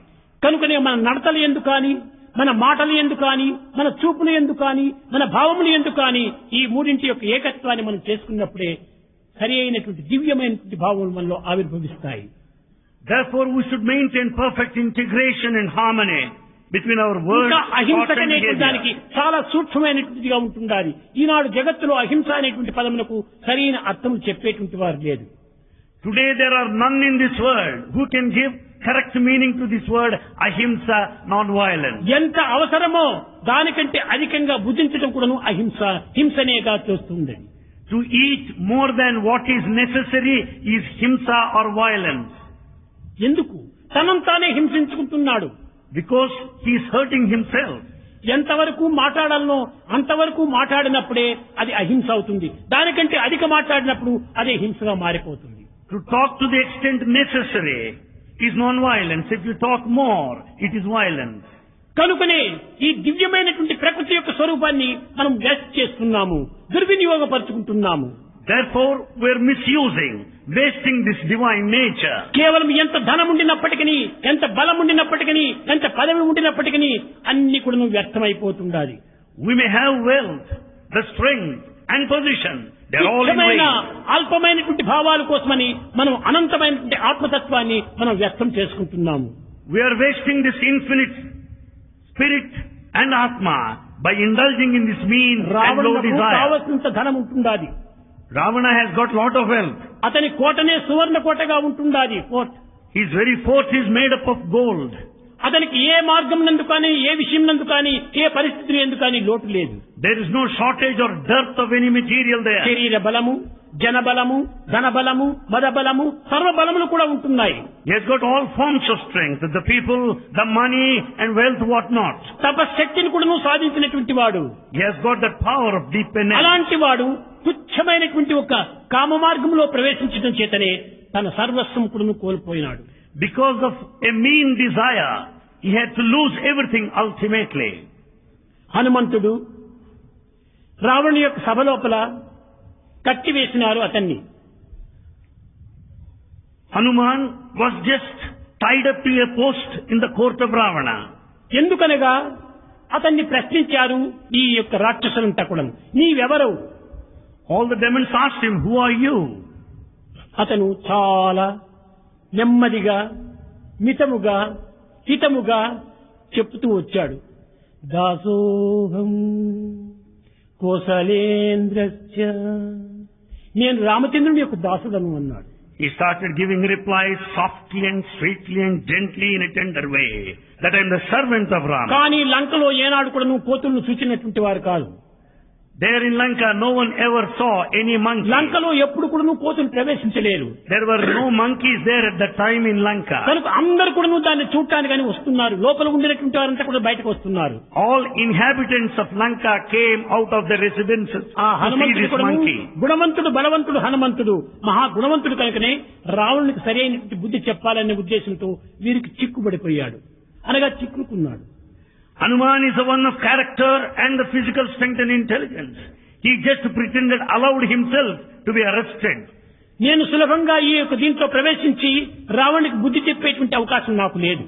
కనుకనే మన నడతలు ఎందు కానీ, మన మాటలు ఎందు కానీ, మన చూపులు ఎందు కానీ, మన భావములు ఎందు కానీ ఈ మూడింటి యొక్క ఏకత్వాన్ని మనం చేసుకున్నప్పుడే సరి అయినటువంటి దివ్యమైనటువంటి భావములు మనలో ఆవిర్భవిస్తాయి. Therefore, we should maintain perfect integration and harmony between our words, ఇంకా అహింస thoughts and అనేటువంటి దానికి behavior. చాలా సూక్ష్మమైనటువంటిదిగా ఉంటుండాలి. ఈనాడు జగత్తులో అహింస అనేటువంటి పదములకు సరైన అర్థం చెప్పేటువంటి వారు లేదు. Today there are none in this world who can give correct meaning to this word ahimsa, non-violence. ఎంత అవసరమో దానికంటే అధికంగా భుజించడం కూడాను అహింస, హింసనేగా చేస్తుంది. To eat more than what is necessary is himsa or violence. ఎందుకు? తనంతానే హింసించుకుంటున్నాడు. Because he is hurting himself. ఎంతవరకు మాట్లాడాలనో అంతవరకు మాట్లాడినప్పుడే అది అహింస అవుతుంది. దానికంటే అధిక మాట్లాడినప్పుడు అదే హింసగా మారిపోతుంది. To talk to the extent necessary is non-violence. If you talk more, it is violence. కనుకనే ఈ దివ్యమైనటువంటి ప్రకృతి యొక్క స్వరూపాన్ని మనం వేస్ట్ చేస్తున్నాము, దుర్వినియోగపరుచుకుంటున్నాము. Therefore, we are misusing, wasting this divine nature. కేవలం ఎంత ధనం ఉండినప్పటికీ, ఎంత బలం ఉండినప్పటికీ, ఎంత పదవి ఉండినప్పటికీ అన్ని కూడా వ్యర్థమైపోతుండాలి. We may have wealth, the strength and position. They are all in తుచ్చమైన vain. అల్పమైనటువంటి భావాల కోసమని మనం అనంతమైనటువంటి ఆత్మతత్వాన్ని మనం వ్యర్థం చేసుకుంటున్నాము. We are wasting this infinite spirit and atma by indulging in this mean and low రావణులకు desire. కావలసినంత ధనం ఉంటుండాలి. Ravana has got lot of wealth. అతని కోటనే సువర్ణ కోటగా ఉంటుండాలి. కోట His very fort is made up of gold. అతనికి ఏ మార్గం నందు కానీ, ఏ విషయం నందు కానీ, ఏ పరిస్థితులు ఎందు కానీ లోటు లేదు. There is no shortage or dearth of any material there. శరీర బలము, జన బలము, ధన బలము, మద బలము, సర్వ బలములు కూడా ఉంటున్నాయి. He has got all forms of strength, the people, the money and wealth, what not. తపశక్తిని కూడా సాధించినటువంటి వాడు. He has got the power of deep penance. అలాంటి వాడు తుచ్చమైనటువంటి ఒక కామ మార్గంలో ప్రవేశించడం చేతనే తన సర్వస్వం కూడా కోల్పోయినాడు. Because of a mean desire, he had to lose everything ultimately. హనుమంతుడు రావణుని యొక్క సభ లోపల కట్టివేసినారు అతన్ని. Hanuman was just tied up to a post in the court of Ravana. ఎందుకనగా అతన్ని ప్రశ్నించారు ఈ యొక్క రాక్షసులంతా కూడా, నీవెవరు? All the demons asked him, who are you? అతను చాలా నెమ్మదిగా, మితముగా, హితముగా చెప్తూ వచ్చాడు. దాసోహం కోసలేంద్రస్య, నేను రామచంద్రుని యొక్క దాసుడను అన్నాడు. He started giving replies softly and sweetly and gently in a tender way, that I am the servant of Rama. కానీ లంకలో ఏనాడు కూడా నువ్వు కోతులను చూచినటువంటి వారు కాదు. There in Lanka, no one ever saw any monkey. లంకలో ఎప్పుడు కూడా కోతులు ప్రవేశించలేరు. There were no monkeys there at that time in Lanka. కనుక అందరు కూడా దాన్ని చూడటానికి వస్తున్నారు. లోపల ఉండినటువంటి వారంతా కూడా బయటకు వస్తున్నారు. All inhabitants of Lanka came out of their residences ఆ to see హనుమంతుడు this కూడా monkey. గుణవంతుడు, బలవంతుడు హనుమంతుడు, మహా గుణవంతుడు కనుకనే రావణునికి సరైనటువంటి బుద్ధి చెప్పాలనే ఉద్దేశంతో వీరికి చిక్కుబడిపోయాడు, అనగా చిక్కుకున్నాడు. Hanuman is the one of character and the physical strength and intelligence. He just pretended, allowed himself to be arrested. నేను సులభంగా ఈ యొక్క దీంట్లో ప్రవేశించి రావణునికి బుద్ధి చెప్పేటువంటి అవకాశం నాకు లేదు.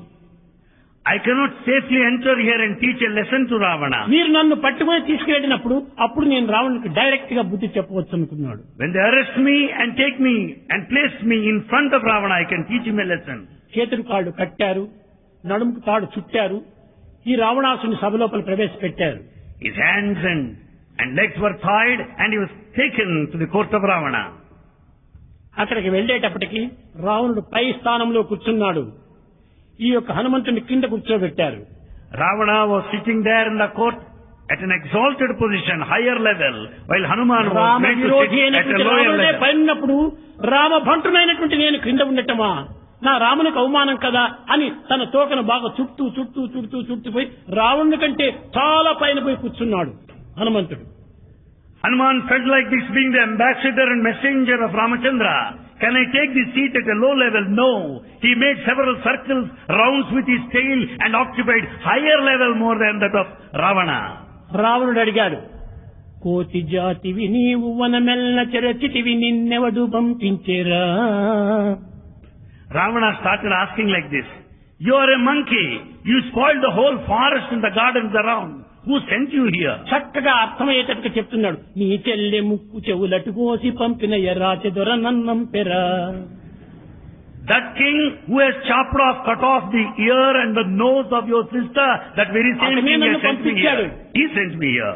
I cannot safely enter here and teach a lesson to Ravana. మీరు నన్ను పట్టుకొని తీసుకెళ్ళినప్పుడు అప్పుడు నేను రావణునికి డైరెక్ట్ గా బుద్ధి చెప్పవచ్చు అనుకున్నాడు. When they arrest me and take me and place me in front of Ravana, I can teach him a lesson. చేతులు కాళ్ళు కట్టారు, నడుముకు తాడు చుట్టారు, ఈ రావణాసుని సభ లోపల ప్రవేశపెట్టారు. His hands and legs were tied and he was taken to the court of Ravana. అక్కడికి వెళ్లేటప్పటికి రావణుడు పై స్థానంలో కూర్చున్నాడు, ఈ యొక్క హనుమంతుని కింద కూర్చోబెట్టారు. Ravana was sitting there in the court at an exalted position, higher level, while Hanuman was Rama made to విరోధి sit at a అయినటువంటి lower రావణుడే level. పైనప్పుడు రామ భంటునైనటువంటి నేను క్రింద ఉండటమా, నా రామునికి అవమానం కదా అని తన తోకను బాగా చుట్టుపోయి రావణుని కంటే చాలా పైన పోయి కూర్చున్నాడు హనుమంతుడు. Hanuman felt like this, being the ambassador and messenger of Ramachandra. Can I take this seat at a low level? No. He made several circles, rounds with his tail and occupied higher level more than that of Ravana. రావణుడు అడిగాడు, కోతి జాతివి నీవు వనమెల్ల చెరచితివి నిన్నెవడు పంపించేరా. Ravana started asking like this, you are a monkey. You spoiled the whole forest and the gardens around. Who sent you here? చక్కగా అర్థమయ్యేటట్టుగా చెప్తున్నాడు. నీ చెల్లె ముక్కు చెవులటు కోసి పంపిన ఎర్రాచె దొర నన్నం పెరా. That king who has chopped off, cut off the ear and the nose of your sister, that very same king has sent me here. He sent me here.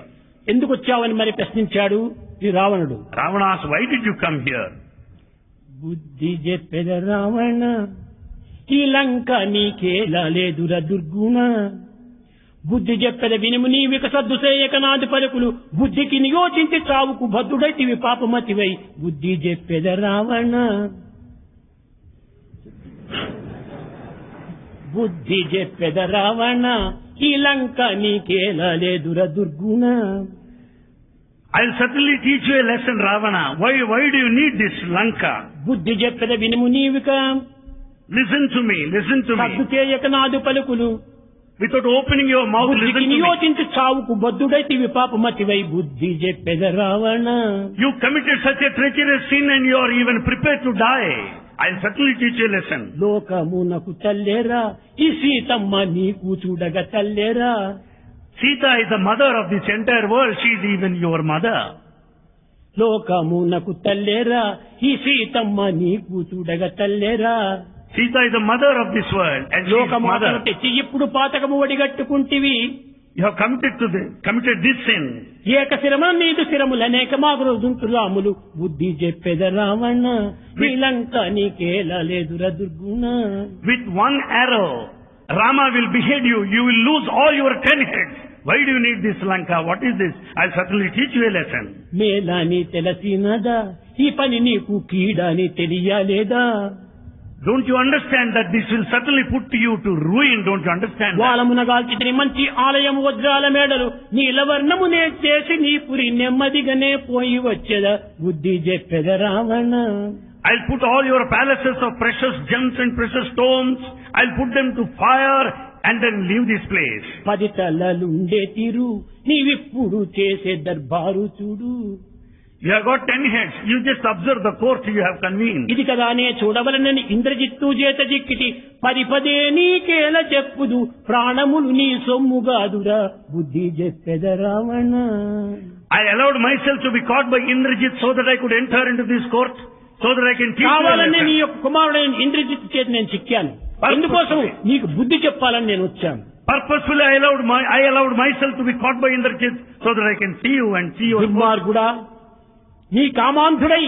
ఎందుకు వచ్చావని మరి ప్రశ్నించాడు ఈ రావణుడు. Ravana asked, why did you come here? బుద్ధి చెప్పెద రావణ, ఈ లంక నీకేలా లేదుర దుర్గుణ. బుద్ధి చెప్పెద వినుము నీవిక సద్దు చేయక నాది పలుకులు, బుద్ధికి నియోచించి చావుకు బద్ధుడైతివి పాపమతివై. బుద్ధి చెప్పెద రావణ, బుద్ధి చెప్పెద రావణ, ఈ లంక నీకేలా లేదుర దుర్గుణ. I'll certainly teach you a lesson, Ravana. Why do you need this Lanka? బుద్ధి చెప్పెద వినుము నీవిక Listen to me. సద్దు చేయక నాది పలుకులు, Without opening your mouth, listen బుద్ధికి to me. నియోచించి చావుకు బద్ధుడైతివి పాపమతివై. బుద్ధి చెప్పెద Ravana, You committed such a treacherous sin and you are even prepared to die. I'll certainly teach you a lesson. లోకమునకు తల్లేరా, ఈ సీతమ్మ నీకు చూడగా తల్లేరా. Sita is the mother of this entire world. She is even your mother. లోకమునకు తల్లేరా, ఈ సీతమ్మ నీకు చూడగా తల్లేరా. Sita is the mother of this world and she is లోకమాతను mother. తెచ్చి ఇప్పుడు పాతకము ఒడిగట్టుకుంటివి. You have committed this sin. ఏక శిరమ నీదు శిరములనేక మాగురు దుంతురాములు. బుద్ధి చెప్పెద రావణ, ఈ లంక నీకేలా లేదుర దుర్గుణ. With one arrow, Rama will behead you. You will lose all your 10 heads. Why do you need this Lanka? What is this? I'll certainly teach you a lesson. మేలాని తెలిసినదా, ఈ పని నీకు కీడని తెలియలేదా. Don't you understand that this will certainly put you to ruin? Don't you understand that? వాళమునగాల్చితిని మంచి ఆలయం వజ్రాల మేడలు, నీలవర్ణమునే చేసి నీ పురి నెమ్మదిగానే పోయి వచ్చేదా. బుద్ధి చెప్పెద Ravana, I'll put all your palaces of precious gems and precious stones. I'll put them to fire and then leave this place. 10 తలలుండే తీరు నీవిప్పుడు చేసే దర్బారు చూడు. You have got 10 heads. You just observe the court you have convened. ఇది కదానే చూడవలనని ఇంద్రజిత్తు చేత జిక్కిటి, 10 నీకేల చెప్పుదు, ప్రాణములు నీ సొమ్ముగాదురా. బుద్ధి చెప్పెద Ravana, I allowed myself to be caught by Indrajit so that I could enter into this court, so that I can teach you a కావాలని నీ lesson. యొక్క కుమారుడైన ఇంద్రజిత్తు చేత నేను చిక్కాను. ఎందుకోసం? నీకు బుద్ధి చెప్పాలని నేను వచ్చాను. Purposefully I allowed myself to be caught by Indrajit so that I can see you and see your court. దుర్మార్గుడా, నీ కామాంధుడై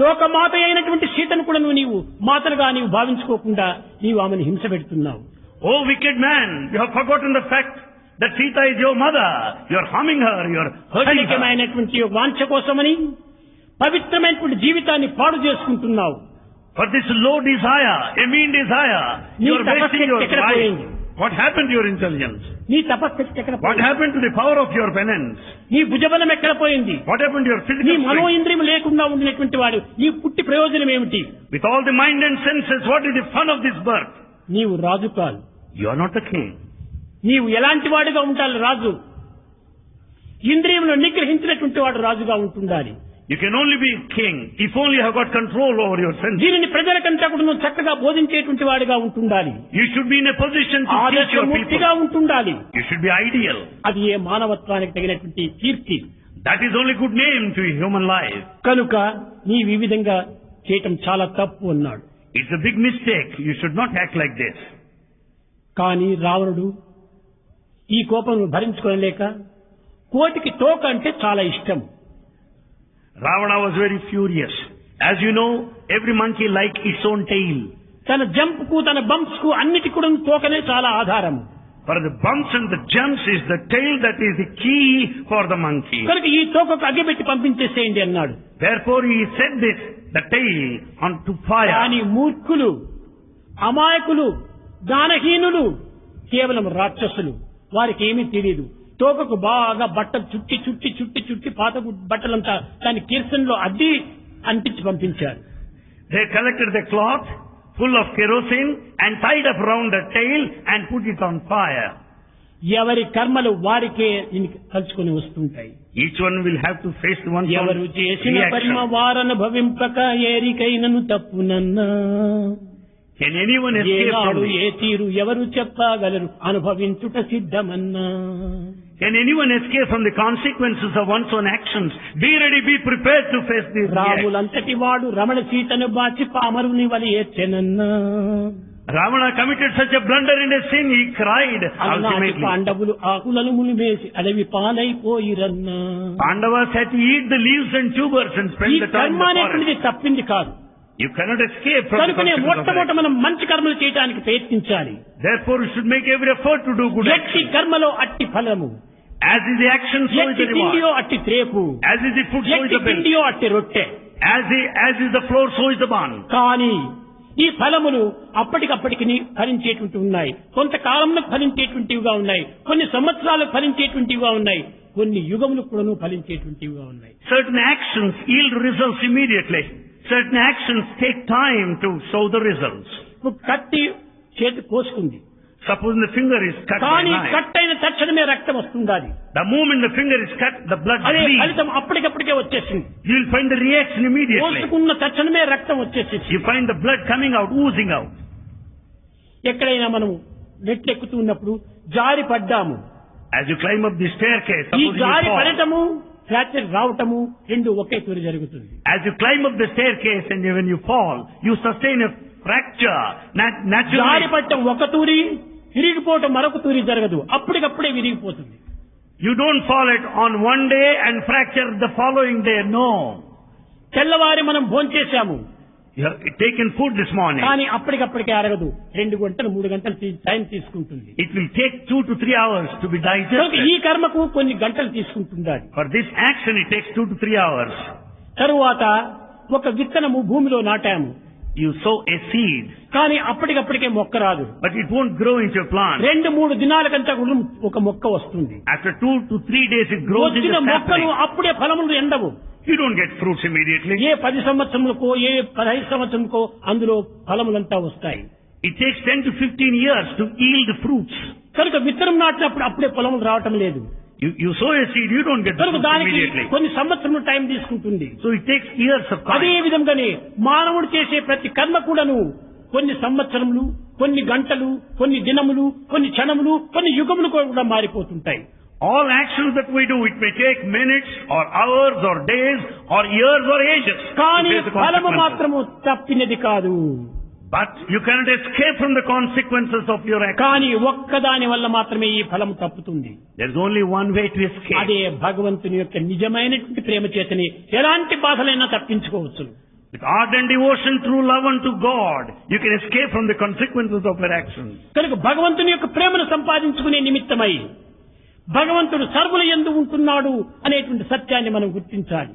లోకమాత అయినటువంటి సీతను కూడా నీవు మాతలుగా నీవు భావించుకోకుండా నీవు ఆమెను హింస పెడుతున్నావు. Oh wicked man, you have forgotten the fact that Sita is your mother. You're harming her, you're hurting her. క్షణికమైనటువంటి వాంఛ కోసమని పవిత్రమైనటువంటి జీవితాన్ని పాడు చేసుకుంటున్నావు. For this low desire, a mean desire, you're wasting your life. What happened to your intelligence? నీ తపస్సు ఎక్కడ What happened to the power of your penance? నీ భుజబలం ఎక్కడ పోయింది? What happened to your నీ physical మనో strength? ఇంద్రియం లేకుండా ఉండినటువంటి వాడు నీ పుట్టి ప్రయోజనం ఏమిటి? With all the mind and senses, what is the fun of this birth? నీవు రాజు కాదు. You are not the king. నీవు ఎలాంటి వాడుగా ఉండాలి? రాజు. ఇంద్రియములను నిగ్రహించినటువంటి వాడు రాజుగా ఉంటుండాలి. You can only be king if only you have got control over your senses. దీనిని ప్రజలకంతా కూడా నువ్వు చక్కగా బోధించేటువంటి వాడిగా ఉంటుండాలి. You should be in a position to teach your people. ఆదర్శమూర్తిగా ఉంటుండాలి. You should be ideal. అది ఏ మానవత్వానికి తగినటువంటి కీర్తి. That is only good name to human life. కనుక నీవు ఈ విధంగా చేయటం చాలా తప్పు అన్నాడు. It's a big mistake. You should not act like this. కానీ రావణుడు ఈ కోపం భరించుకోలేక కోటికి తోక అంటే చాలా ఇష్టం. Ravana was very furious. As you know, every monkey likes its own tail. తన జంప్ కు తన బంప్స్ కు అన్నిటి కూడా తోకనే చాలా ఆధారం. For the bumps and the jumps is the tail that is the key for the monkey. కనుక ఈ తోకకు అగ్గిపెట్టి పంపించేసేయండి అన్నాడు. Therefore he set the tail onto fire. కానీ మూర్ఖులు, అమాయకులు, జ్ఞానహీనులు, కేవలం రాక్షసులు, వారికి ఏమీ తెలియదు. తోకకు బాగా బట్టలు చుట్టి పాత బట్టలంతా దాని కిరసనలో అద్ది అంటించి పంపించారు. They collected the cloth full of kerosene and tied up round the tail and put it on fire. ఎవరి కర్మలు వారికే దీనికి కలుసుకొని వస్తుంటాయి. Each one will have to face the one's own ఎవరు చేసిన పరిమ reaction. వారనుభవింపక ఏరికైనను తప్పునన్నా. Can anyone escape from ఏనాడు this? ఏ తీరు ఎవరు చెప్పగలరు అనుభవించుట సిద్ధమన్నా. Can anyone escape from the consequences of one's own actions? Be ready, be prepared to face these reactions. రాములంతటి వాడు రమణ సీతను బాచి పామరుని వలి ఏడ్చెనన్నా. Ravana committed such a blunder in a sin, he cried అలనాటి ultimately. పాండవులు ఆకులను మునివేసి అడవి పాలైపోయిరన్నా. Pandavas had to eat the leaves and tubers and ఈ spend the time కర్మ in the అనేటువంటిది forest. తప్పింది కాదు. You cannot escape from the కనుకనే consequences of మొట్టమొదట that. మనం మంచి కర్మలు చేయడానికి ప్రయత్నించాలి. Therefore, you should make every effort to do good ఎట్టి action. కర్మలో అట్టి ఫలము, As is the action, so is ఎట్టి the reward. తిండియో అట్టి త్రేపు, As is the food, so is ఎట్టి the bill. తిండియో అట్టి రొట్టె. As is the floor, so is the bun. కానీ ఈ ఫలములు అప్పటికప్పటికి ఫలించేటువంటి ఉన్నాయి, కొంతకాలంలో ఫలించేటువంటివిగా ఉన్నాయి, కొన్ని సంవత్సరాలకు ఫలించేటువంటివిగా ఉన్నాయి, కొన్ని యుగములకు కూడా ఫలించేటువంటివిగా ఉన్నాయి. Certain actions yield results immediately. Certain actions take time to show the results. కత్తి చేతి కోసుకుంది, Suppose the finger is cut by కానీ knife. కట్ అయిన తక్షణమే రక్తం వస్తుంది. The moment the finger is cut, the blood అదే bleeds. ఫలితం అప్పటికప్పటికే వచ్చేసింది. You will find the reaction immediately. కోసుకున్న తక్షణమే రక్తం వచ్చేసింది. You find the blood coming out, oozing out. ఎక్కడైనా మనం మెట్లెక్కుతూ ఉన్నప్పుడు జారి పడ్డాము. As you climb up the staircase, ఈ suppose you జారి fall. పడటము, ఫ్రాక్చర్ రావటము రెండు ఒకే తూరి జరుగుతుంది. As you climb up the staircase and when you fall, you sustain a fracture. జారి Naturally, పడటం ఒక తూరి, విరిగిపోవటం మరొక తూరి జరగదు, అప్పటికప్పుడే విరిగిపోతుంది. you don't fall it on one day and fracture the following day. No. తెల్లవారి మనం భోంచేశాము, You have taken food this morning. కానీ అప్పటికప్పటికే అరగదు, 2 గంటలు 3 గంటలు టైం తీసుకుంటుంది. It will take 2 to 3 hours to be కనుక digested. ఈ కర్మకు కొన్ని గంటలు తీసుకుంటుంది. For this action, it takes 2 to 3 hours. తరువాత ఒక విత్తనము భూమిలో నాటాము, You sow a seed, కానీ అప్పటికప్పటికే మొక్క రాదు. but it won't grow into a plant. 2-3 దినాలకంతా కూడా ఒక మొక్క వస్తుంది. After 2 to 3 days, it grows into వచ్చిన a మొక్కలు sapling. అప్పుడే ఫలములు ఎండవు. You don't get fruits immediately. ఏ 10 సంవత్సరములకో ఏ 15 సంవత్సరములకో అందులో ఫలములంతా వస్తాయి. It takes 10 to 15 years to yield fruits. కనుక విత్తనం నాటినప్పుడు అప్పుడే ఫలములు రావటం లేదు. You sow a seed, you don't get the కనుక fruits దానికి immediately. కొన్ని సంవత్సరములు టైం తీసుకుంటుంది. So it takes years of అదే time. విధంగానే మానవుడు చేసే ప్రతి కర్మ కూడాను కొన్ని సంవత్సరములు, కొన్ని గంటలు, కొన్ని దినములు, కొన్ని క్షణములు, కొన్ని యుగములు కూడా మారిపోతుంటాయి. All actions that we do, it may take minutes or hours or days or years or ages to కానీ face the ఫలము consequences. మాత్రము తప్పినది కాదు. But you cannot escape from the consequences of your action. కానీ ఒక్కదాని వల్ల మాత్రమే ఈ ఫలము తప్పుతుంది. There is only one way to escape. అదే భగవంతుని యొక్క నిజమైనటువంటి ప్రేమ చేతని ఎలాంటి బాధలైనా తప్పించుకోవచ్చు. With ardent devotion, true love unto God, you can escape from the consequences of your actions. కనుక భగవంతుని యొక్క ప్రేమను సంపాదించుకునే నిమిత్తమై భగవంతుడు సర్వుల యందు ఉంటున్నాడు అనేటువంటి సత్యాన్ని మనం గుర్తించాలి.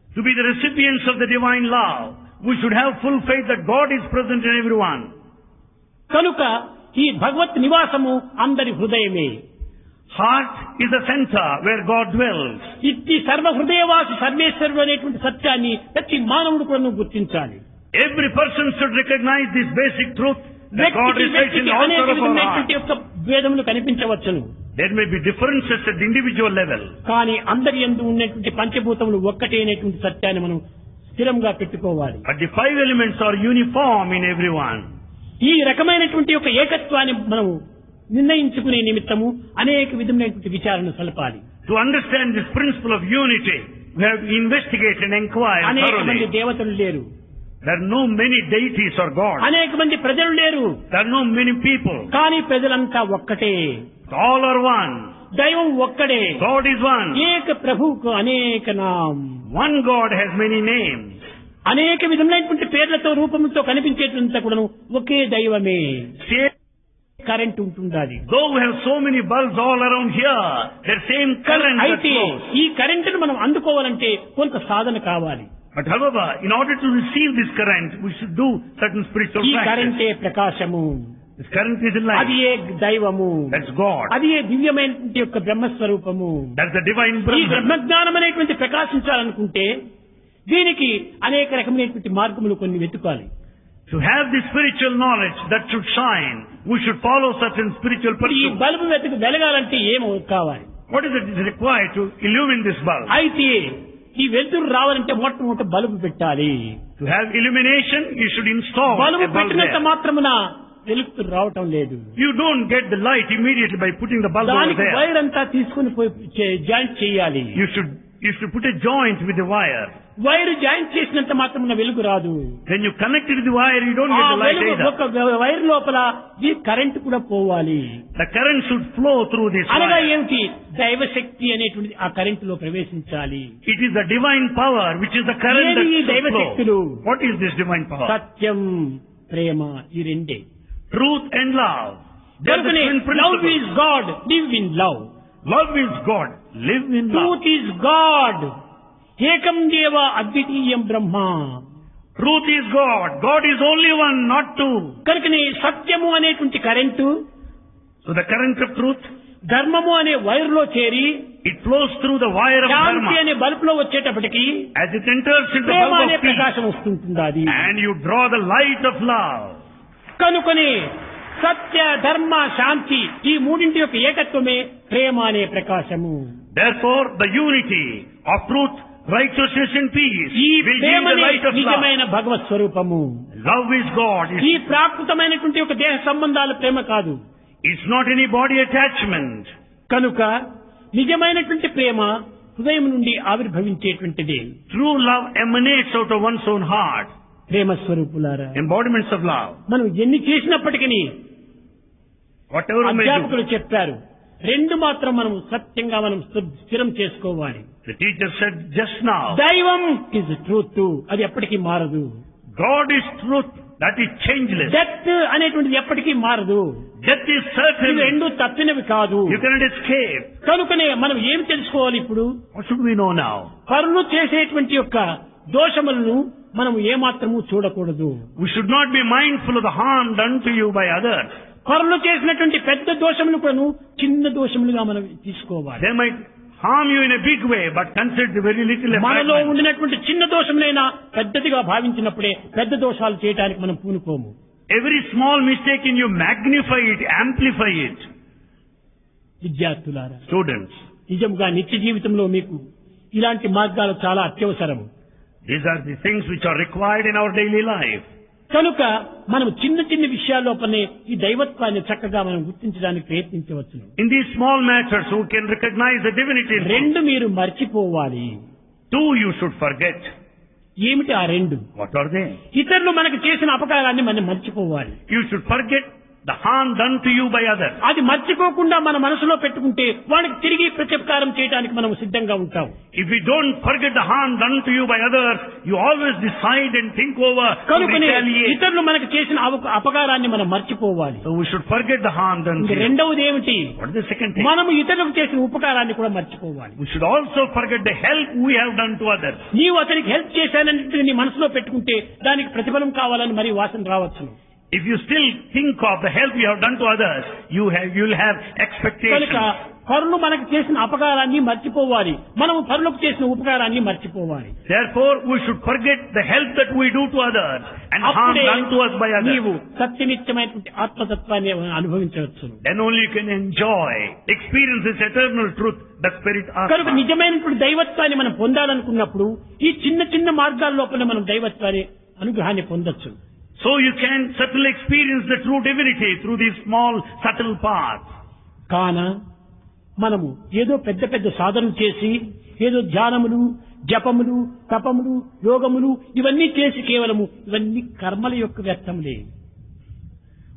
To be the recipients of the divine love, we should have full faith that God is present in everyone. కనుక ఈ భగవత్ నివాసము అందరి హృదయమే. Heart is the center where God dwells. ఇట్టి సర్వ హృదయవాసి సర్వేశ్వరుడు అనేటువంటి సత్యాన్ని ప్రతి మానవుడు కూడా గుర్తించాలి. Every person should recognize this basic truth that God resides in all అనేక of our విధమైనటువంటి heart. యొక్క భేదములు కనిపించవచ్చును. There may be differences at the individual level. కానీ అందరి యందు ఉన్నటువంటి పంచభూతములు ఒక్కటే అనేటువంటి సత్యాన్ని మనం స్థిరంగా పెట్టుకోవాలి. But the five elements are uniform in everyone. ఈ రకమైనటువంటి యొక్క ఏకత్వాన్ని మనం నిర్ణయించుకునే నిమిత్తము అనేక విధమైనటువంటి విచారణ సలపాలి. To understand this principle of unity, we have to investigate and inquire అనేక మంది thoroughly. దేవతలు లేరు, There are no many deities or gods. అనేక మంది ప్రజలు లేరు, There are no many people. కానీ ప్రజలంతా ఒక్కటే. All are one. దైవం ఒక్కడే. God is one. ఏక ప్రభువుకు అనేక నాం. One God has many names. అనేక విధమైనటువంటి పేర్లతో రూపంతో కనిపించేటంతా కూడా ఒకే దైవమే. Same, కరెంట్ ఉంటుండాలి. though we have so many bulbs all around here, the same current that అయితే flows. ఈ కరెంటును మనం అందుకోవాలంటే కొంత సాధన కావాలి. But however, in order to receive this current, we should do certain spiritual ఈ practice. కరెంటే Prakasam, This current is అది light. ఏ దైవము, That's God. అది ఏ దివ్యమైనటువంటి యొక్క బ్రహ్మస్వరూపము. That's the divine ఈ Brahman. బ్రహ్మజ్ఞానం అనేటువంటి ప్రకాశించాలనుకుంటే దీనికి అనేక రకమైనటువంటి మార్గములు కొన్ని వెతుకాలి. To have the spiritual knowledge that should shine, we should follow certain spiritual ఈ pursuits. బల్బు వెలగాలంటే ఏం కావాలి? What is it is required to illumine this bulb? అయితే ఈ వెలుతురు రావాలంటే మొట్టమొదటి బల్బు పెట్టాలి. To have illumination, you should install bulb a bulb పెట్టినంత there. మాత్రమున వెలుతురు రావటం లేదు. You don't get the light immediately by putting the bulb over దానికి there. వైర్ అంతా తీసుకుని పోయి జాయింట్ చేయాలి. You should put a joint with the wire. Wire joint చేసినంత మాత్రమున వెలుగు రాదు. When you connect it with the wire, you don't ఆ get the light వెలుగు either. ఒక వైర్ లోపల ఈ కరెంట్ కూడా పోవాలి. The current should flow through this అనగా wire. ఏమిటి? దైవశక్తి అనేటువంటిది ఆ కరెంట్ లో ప్రవేశించాలి. It is the divine power which is the current that ఏవి ఈ should దైవశక్తులు? flow. What is this divine power? సత్యం, ప్రేమ, ఈ రెండే. Truth and love. They are the కనుకనే twin love principles. Is God, live in love. Love is God. Live in love. Truth is God, ఏకం దేవ అద్వితీయం బ్రహ్మ. Truth is God. God is only one, not two. కనుకనే సత్యము అనేటువంటి current So the current of truth, ధర్మము అనే wire లో చేరి it flows through the wire of Shanti dharma. అనే బల్బ్ లో వచ్చేటప్పటికి As it enters into the Prema bulb అనే of peace, ప్రకాశం వస్తుంటుంది. and you draw the light of love. కనుకనే సత్య, ధర్మ, శాంతి ఈ మూడింటి యొక్క ఏకత్వమే ప్రేమ అనే ప్రకాశము. Therefore, the unity of truth, righteousness and peace ఈ will be the ప్రేమనే light of love. నిజమైన భగవత్ స్వరూపము. Love is God. ఈ ప్రాకృతమైనటువంటి ఒక దేహ సంబంధాల ప్రేమ కాదు. It's not any body attachment. కనుక నిజమైనటువంటి ప్రేమ హృదయం నుండి ఆవిర్భవించేటువంటిది. True love emanates out of one's own heart. ప్రేమ స్వరూపులారా, Embodiments of love. మనం ఎన్ని చేసినప్పటికీ Whatever we may do. అధ్యాపకులు చెప్పారు, రెండు మాత్రం మనం సత్యంగా మనం స్థిరం చేసుకోవాలి. The teacher said just now, దైవం ఇస్ ట్రూత్, అది ఎప్పటికీ మారదు. God is truth, that is changeless. Death అనేటువంటిది ఎప్పటికీ మారదు. Death is ఇవి certain. రెండు తప్పినవి కాదు. You cannot escape. కనుకనే మనం ఏమి తెలుసుకోవాలి ఇప్పుడు? What should we know now? పరులు చేసేటువంటి యొక్క దోషములను మనం ఏమాత్రము చూడకూడదు. We should not be mindful of the harm done to you by others. పరులు చేసినటువంటి పెద్ద దోషములు కూడా చిన్న దోషములుగా మనం తీసుకోవాలి. They might harm you in a big way, but consider the very little మనలో effect. ఉండినటువంటి చిన్న దోషములైనా పెద్దదిగా భావించినప్పుడే పెద్ద దోషాలు చేయడానికి మనం పూనుకోము. Every small mistake in you, magnify it, amplify it. విద్యార్థులారా, Students, నిజంగా నిత్య జీవితంలో మీకు ఇలాంటి మార్గాలు చాలా అత్యవసరము. these are the things which are required in our daily life. కనుక మనం చిన్న చిన్న విషయాల్లోపనే ఈ దైవత్వాన్ని చక్కగా మనం గుర్తించడానికి ప్రయత్నించవచ్చును. In these small matters, who can recognize the divinity in రెండు you? మీరు మర్చిపోవాలి. Two you should forget. ఏమిటి ఆ రెండు? What are they? ఇతరులు మనకు చేసిన అపకారాన్ని మనం మర్చిపోవాలి. You should forget the harm done to you by others. అది మర్చిపోకుండా మన మనసులో పెట్టుకుంటే వాడికి తిరిగి ప్రత్యుపకారం చేయడానికి మనం సిద్ధంగా ఉంటాం. If we don't forget the harm done to you by others, you always decide and think over to కనుకనే retaliate. ఇతరులు మనకు చేసిన అపకారాన్ని మనం మర్చిపోవాలి. So we should forget the harm done to you. రెండవది ఏమిటి? What is the second thing? మనం ఇతరులకు చేసిన ఉపకారాన్ని కూడా మర్చిపోవాలి. We should also forget the help we have done to others. నీవు అతనికి హెల్ప్ చేశానంటే నీ మనసులో పెట్టుకుంటే దానికి ప్రతిఫలం కావాలని మరి వాసన రావచ్చు. If you still think of the help you have done to others, you'll have expectations. కనుక పరులు మనకు చేసిన అపకారాన్ని మర్చిపోవాలి, మనము పరులకు చేసిన ఉపకారాన్ని మర్చిపోవాలి. Therefore, we should forget the help that we do to others and harm done to us by others. నీవు సత్యనిత్యమైనటువంటి ఆత్మతత్వాన్ని అనుభవించవచ్చు. Then only you can enjoy, experience this eternal truth, the spirit కనుక Atma. నిజమైనటువంటి దైవత్వాన్ని మనం పొందాలనుకున్నప్పుడు ఈ చిన్న చిన్న మార్గాల లోపల మనం దైవత్వాన్ని అనుగ్రహాన్ని పొందొచ్చు. So you can certainly experience the true divinity through these small, subtle paths. కాన మనము ఏదో పెద్ద పెద్ద సాధనలు చేసి ఏదో ధ్యానములు, జపములు, తపములు, యోగములు ఇవన్నీ చేసి కేవలము ఇవన్నీ కర్మల యొక్క వ్యర్థములే.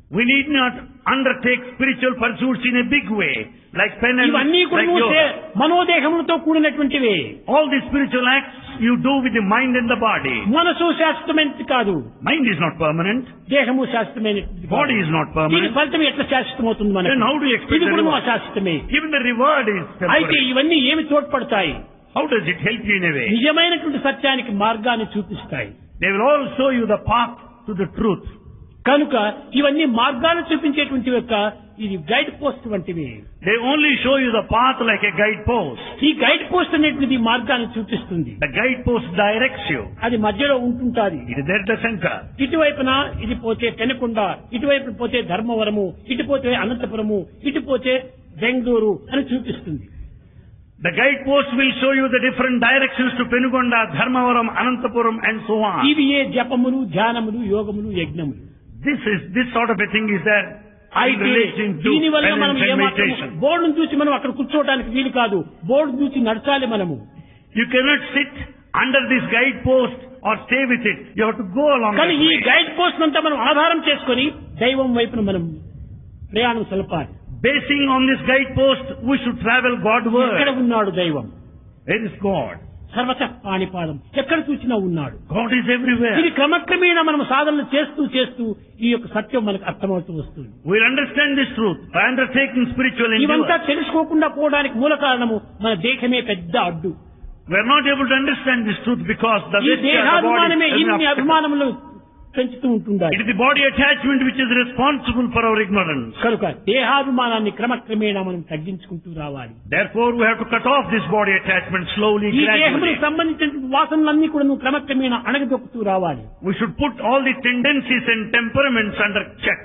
We need not undertake spiritual pursuits in a big way, like penance, ఇవన్నీ కూడా like yoga. మనోదేహములతో కూడినటువంటివే. All these spiritual acts you do with the mind and the body. మనసు శాశ్వతమైనది కాదు, Mind is not permanent. దేహము శాశ్వతమైనది Body is not దీని permanent. ఫలితం ఎట్లా శాశ్వతమవుతుంది మనకు? Then how do you expect ఇది the కూడా reward? అశాశ్వతమే. Even the reward is అయితే temporary. ఇవన్నీ ఏమి తోడ్పడతాయి? How does it help you in a way? నిజమైనటువంటి సత్యానికి మార్గాన్ని చూపిస్తాయి. They will all show you the path to the truth. కనుక ఇవన్నీ మార్గాలు చూపించేటువంటి యొక్క ఇది గైడ్ పోస్ట్ వంటివి. They only show you the path like a guidepost. ఈ గైడ్ పోస్ట్ అనేటువంటిది మార్గాన్ని చూపిస్తుంది. The guidepost directs you. అది మధ్యలో ఉంటుంటాది. It is there at the center. ఇటువైపున ఇది పోతే పెనుకొండ, ఇటువైపు పోతే ధర్మవరము, ఇటు పోతే అనంతపురము, ఇటు పోతే బెంగళూరు అని చూపిస్తుంది. The guidepost will show you the different directions to Penugonda, Dharmavaram, Anantapuram and so on. ఇవి ఏ జపములు, ధ్యానములు, యోగములు, యజ్ఞములు. This sort of a thing is there in అయితే relation to దీనివల్ల మనం penance and ఏమాత్రం meditation. బోర్డును చూసి మనం అక్కడ కూర్చోవడానికి వీలు కాదు. బోర్డు చూసి నడచాలి మనము. You cannot sit under this guidepost or stay with it. You have to go along కానీ that ఈ way. గైడ్ పోస్ట్ అంతా మనం ఆధారం చేసుకొని దైవం వైపున మనం ప్రయాణం సలపాలి. Basing on this guidepost, we should travel ఎక్కడ Godward. ఉన్నాడు దైవం? Where is God? సర్వత పాణిపాదం, ఎక్కడ చూసినా ఉన్నాడు. God is everywhere. ఇది క్రమక్రమేణా మనం సాధనలు చేస్తూ చేస్తూ ఈ యొక్క సత్యం మనకు అర్థమవుతూ వస్తుంది. We'll understand this truth by undertaking spiritual ఇవంతా endeavor. తెలుసుకోకుండా పోవడానికి మూల కారణము మన దేహమే పెద్ద అడ్డు. We're not able to understand this truth because the ఈ vesture of the దేహాభిమానమే body is an ఇన్ని obstacle. అభిమానములు పెంచుతూ ఉంటుండాలి. It is the body attachment which is responsible for our ignorance. కనుక దేహాభిమానాన్ని క్రమక్రమేణా మనం తగ్గించుకుంటూ రావాలి. Therefore, we have to cut off this body attachment slowly, ఈ దేహములకు gradually. సంబంధించిన వాసనలన్నీ కూడా నువ్వు క్రమక్రమేణా అణగదొక్కుతూ రావాలి. We should put all the tendencies and temperaments under check.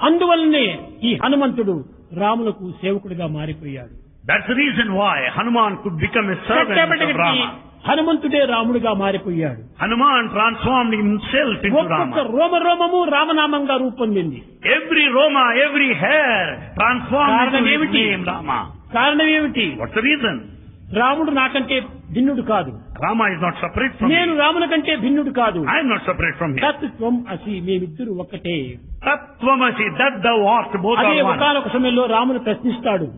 అందువల్లనే ఈ హనుమంతుడు రాములకు సేవకుడిగా మారిపోయాడు. That's the reason why Hanuman could become a servant of కట్టబెట్టగట్టి Rama. హనుమంతుడే రాముడిగా మారిపోయాడు. Hanuman transformed himself into ఒక్కొక్క Rama. రోమరోమము రామనామంగా రూపొందింది. Every Roma, every hair transformed కారణం into his ఏమిటి? name, Rama. కారణం ఏమిటి? What's the reason? రాముడు నాకంటే భిన్నుడు కాదు, Rama is not separate from నేను me. రాముని కంటే భిన్నుడు కాదు. I am not separate from him. తత్ త్వం అసి, మేమిద్దరు ఒక్కటే. Tattvamasi, that thou art, both అదే are one. ఒకానొక సమయంలో రాముని ప్రశ్నిస్తాడు,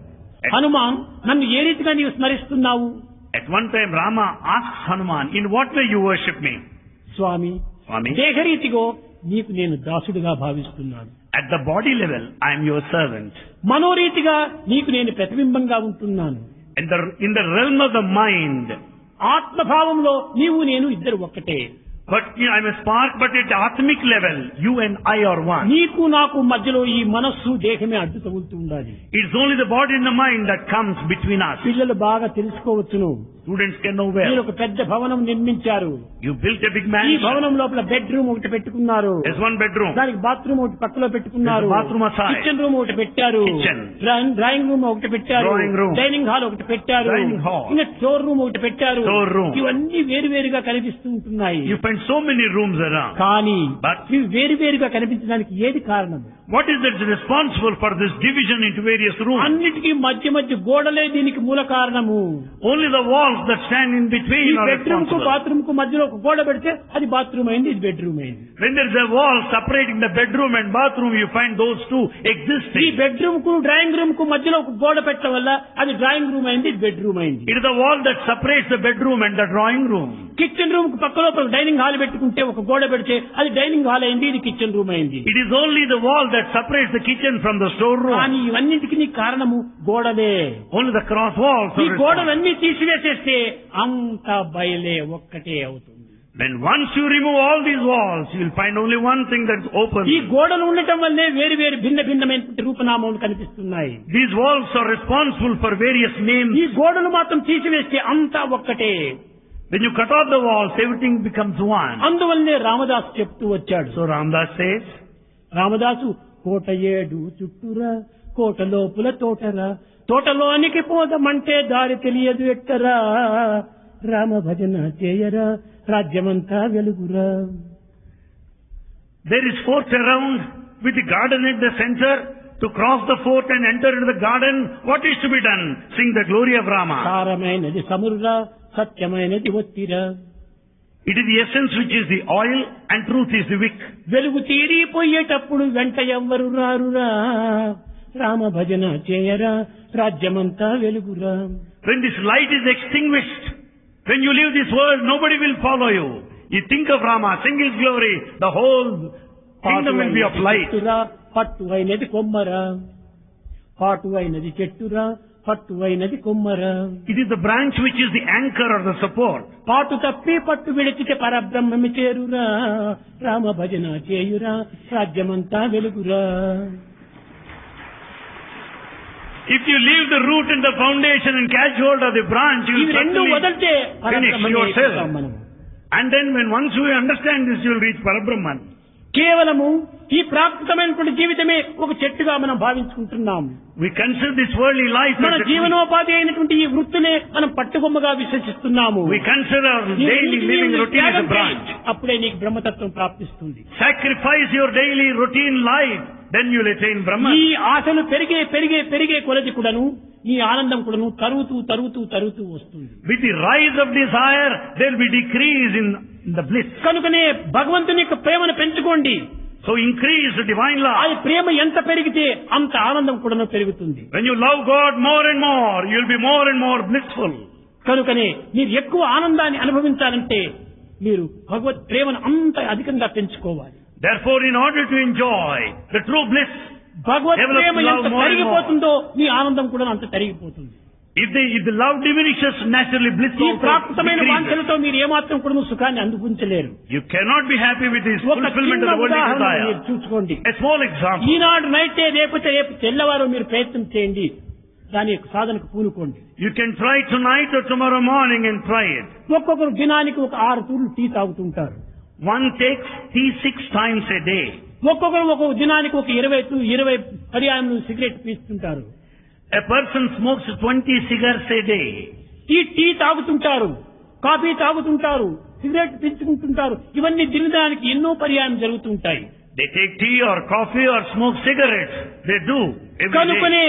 హనుమాన్ నన్ను ఏ రీతిగా నీవు స్మరిస్తున్నావు? At one time, Rama asks Hanuman, in what way you worship me? Swamy, Swami, దేహరీతిగో నీకు నేను దాసుడిగా భావిస్తున్నాను. at the body level, I am your servant. మనోరీతిగా నీకు నేను ప్రతిబింబంగా ఉంటున్నాను. In the realm of the mind, ఆత్మభావంలో నీవు నేను ఇద్దరు ఒక్కటే. but I am a spark, but at the atmic level, you and I are one. నీకు నాకు మధ్యలో ఈ మనస్సు దేహమే అడ్డు తగులుతూ ఉండాలి. It's only the body and the mind that comes between us. పిల్లలు బాగా తెలుసుకోవచ్చును. Students can know మీరు well. ఒక పెద్ద భవనం నిర్మించారు. You built a big ఈ mansion. భవనం లోపల బెడ్రూమ్ ఒకటి పెట్టుకున్నారు. There's one bedroom. దానికి బాత్రూమ్ ఒకటి పక్కలో పెట్టుకున్నారు. There's a bathroom aside. Kitchen room ఒకటి పెట్టారు. Kitchen. డ్రాయింగ్ రూమ్ ఒకటి పెట్టారు. Drawing room. డైనింగ్ హాల్ ఒకటి పెట్టారు. Dining hall. ఇంకా స్టోర్ రూమ్ ఒకటి పెట్టారు. Store room. ఇవన్నీ వేరువేరుగా కనిపిస్తూ ఉంటున్నాయి. You find so many rooms around. కానీ But ఇవి వేరువేరుగా కనిపించడానికి ఏది కారణం? What is that responsible for this division into various rooms? అన్నిటికీ మధ్య మధ్య గోడలే దీనికి మూల కారణము. Only the walls that stand in ఈ between are బెడ్రూమ్ కు responsible. బాత్రూమ్ కు మధ్యలో ఒక గోడ పెడితే అది బాత్రూమ్ అయింది, ఇది బెడ్రూమ్ అయింది. When there is a wall separating the bedroom and bathroom, you find those two ఈ existing. బెడ్రూమ్ కు డ్రాయింగ్ రూమ్ కు మధ్యలో ఒక గోడ పెట్టడం వల్ల అది డ్రాయింగ్ రూమ్ అయింది, ఇది బెడ్రూమ్ అయింది. It is the wall that separates the bedroom and the drawing room. Kitchen room కు పక్కలో ఒక డైనింగ్ హాల్ పెట్టుకుంటే ఒక గోడ పెడితే అది డైనింగ్ హాల్ అయింది, ఇది కిచెన్ రూమ్ అయింది. It is only the wall that separates the kitchen from the storeroom. కానీ ఇవన్నింటికి కారణము గోడలే. Only the cross walls ఈ are responsible. గోడలన్నీ తీసివేసేస్తే అంత బయలే ఒక్కటే అవుతుంది. When once you remove all these walls, you will find only one thing that is open. ఈ గోడలు ఉండటం వల్లే వేరు వేరు భిన్న భిన్నమైన రూపనామాలు కనిపిస్తున్నాయి. These walls are responsible for various names. ఈ గోడలు మాత్రం తీసివేస్తే అంతా ఒక్కటే. When you cut off the walls, everything becomes one. అందువల్లనే రామదాసు చెప్తూ వచ్చాడు. So Ramdas says, రామదాసు కోట ఏడు చుట్టూరా, కోట లోపుల తోటరా, తోటలోనికి పోదమంటే దారి తెలియదు ఎట్టరా, రామ భజన చేయరా, రాజ్యమంతా వెలుగురా. there is fort around with the garden at the center. To cross the fort and enter into the garden, what is to be done? Sing the glory of Rama. సారమైనది సమురురా, సత్యమైనది ఒత్తిరా, It is the essence which is the oil and truth is the wick. వెలుగు తీరిపోయేటప్పుడు వెంట ఎవ్వరు రారురా, రామ భజన చేయరా, రాజ్యమంతా వెలుగురా. When this light is extinguished, when you leave this world, nobody will follow you. You think of Rama, sing his glory, the whole kingdom will be of light. చెట్టురా, పట్టు అయినది కొమ్మరా, పాటు అయినది చెట్టురా, పట్టు అయినది కొమ్మరా. It is the branch which is the anchor or the support. పాటు తప్పి పట్టు విడిచితే పరబ్రహ్మమి చేరురా, రామ భజన చేయురా, రాజ్యమంతా వెలుగురా. If you leave the root and the foundation and catch hold of the branch, you ఇవి will రెండు certainly వదిలితే finish పరబ్రహ్మమే yourself. ఎక్కుతాం మనం. And then when once you understand this, you will reach Parabrahman. కేవలము ఈ ప్రాకృతమైనటువంటి జీవితమే ఒక చెట్టుగా మనం భావించుకుంటున్నాం. We consider this worldly life మన as a tree. జీవనోపాధి అయినటువంటి ఈ వృత్తినే మనం పట్టుకొమ్మగా విశ్వసిస్తున్నాము. We consider our daily living routine as a branch. అప్పుడే నీకు బ్రహ్మతత్వం ప్రాప్తిస్తుంది. Sacrifice your daily routine life, then you will attain Brahman. ఈ ఆశలు పెరిగే పెరిగే పెరిగే కొలది కూడాను ఈ ఆనందం కూడాను తరుగుతూ తరుగుతూ తరుగుతూ వస్తుంది. With the rise of desire, there will be decrease in the bliss. కనుకనే భగవంతుని యొక్క ప్రేమను పెంచుకోండి. So increase the divine ఆ love. ప్రేమ ఎంత పెరిగితే అంత ఆనందం కూడాను పెరుగుతుంది. When you love God more and more, you will be more and more blissful. కనుకనే మీరు ఎక్కువ ఆనందాన్ని అనుభవించాలంటే మీరు భగవత్ ప్రేమను అంత అధికంగా పెంచుకోవాలి. Therefore, in order to enjoy the true bliss, Bhagwat develop Prema love ఎంత more and తరిగిపోతుందో మీ ఆనందం కూడా అంత తరిగిపోతుంది. if the love diminishes, naturally bliss ఈ also ప్రాకృతమైన decreases. వాంఛలతో మీరు ఏమాత్రం కూడా సుఖాన్ని అందుకుంచలేరు. You cannot be happy with this ఒక fulfillment చిన్న of the worldly ఉదాహరణ మీరు desire. చూసుకోండి. A small example. ఈనాడు నైతే రేపితే రేపు తెల్లవారు మీరు ప్రయత్నం చేయండి, దాని యొక్క సాధనకు పూనుకోండి. You can try tonight or tomorrow morning and try it. ఒక్కొక్కరు దినానికి ఒక 6 తూర్లు tea తాగుతుంటారు. One takes tea 6 times a day. ఒక్కొక్కరు ఒక్కొక్క దినానికి ఒక 20 పర్యాయం సిగరెట్ పీస్తుంటారు. A person smokes 20 cigarettes a day. ఈ టీ తాగుతుంటారు, కాఫీ తాగుతుంటారు, సిగరెట్ పీల్చుకుంటుంటారు. ఇవన్నీ దినదానికి ఎన్నో పర్యాయం జరుగుతుంటాయి. They take tea or coffee or smoke cigarettes. They do every day. కనుకనే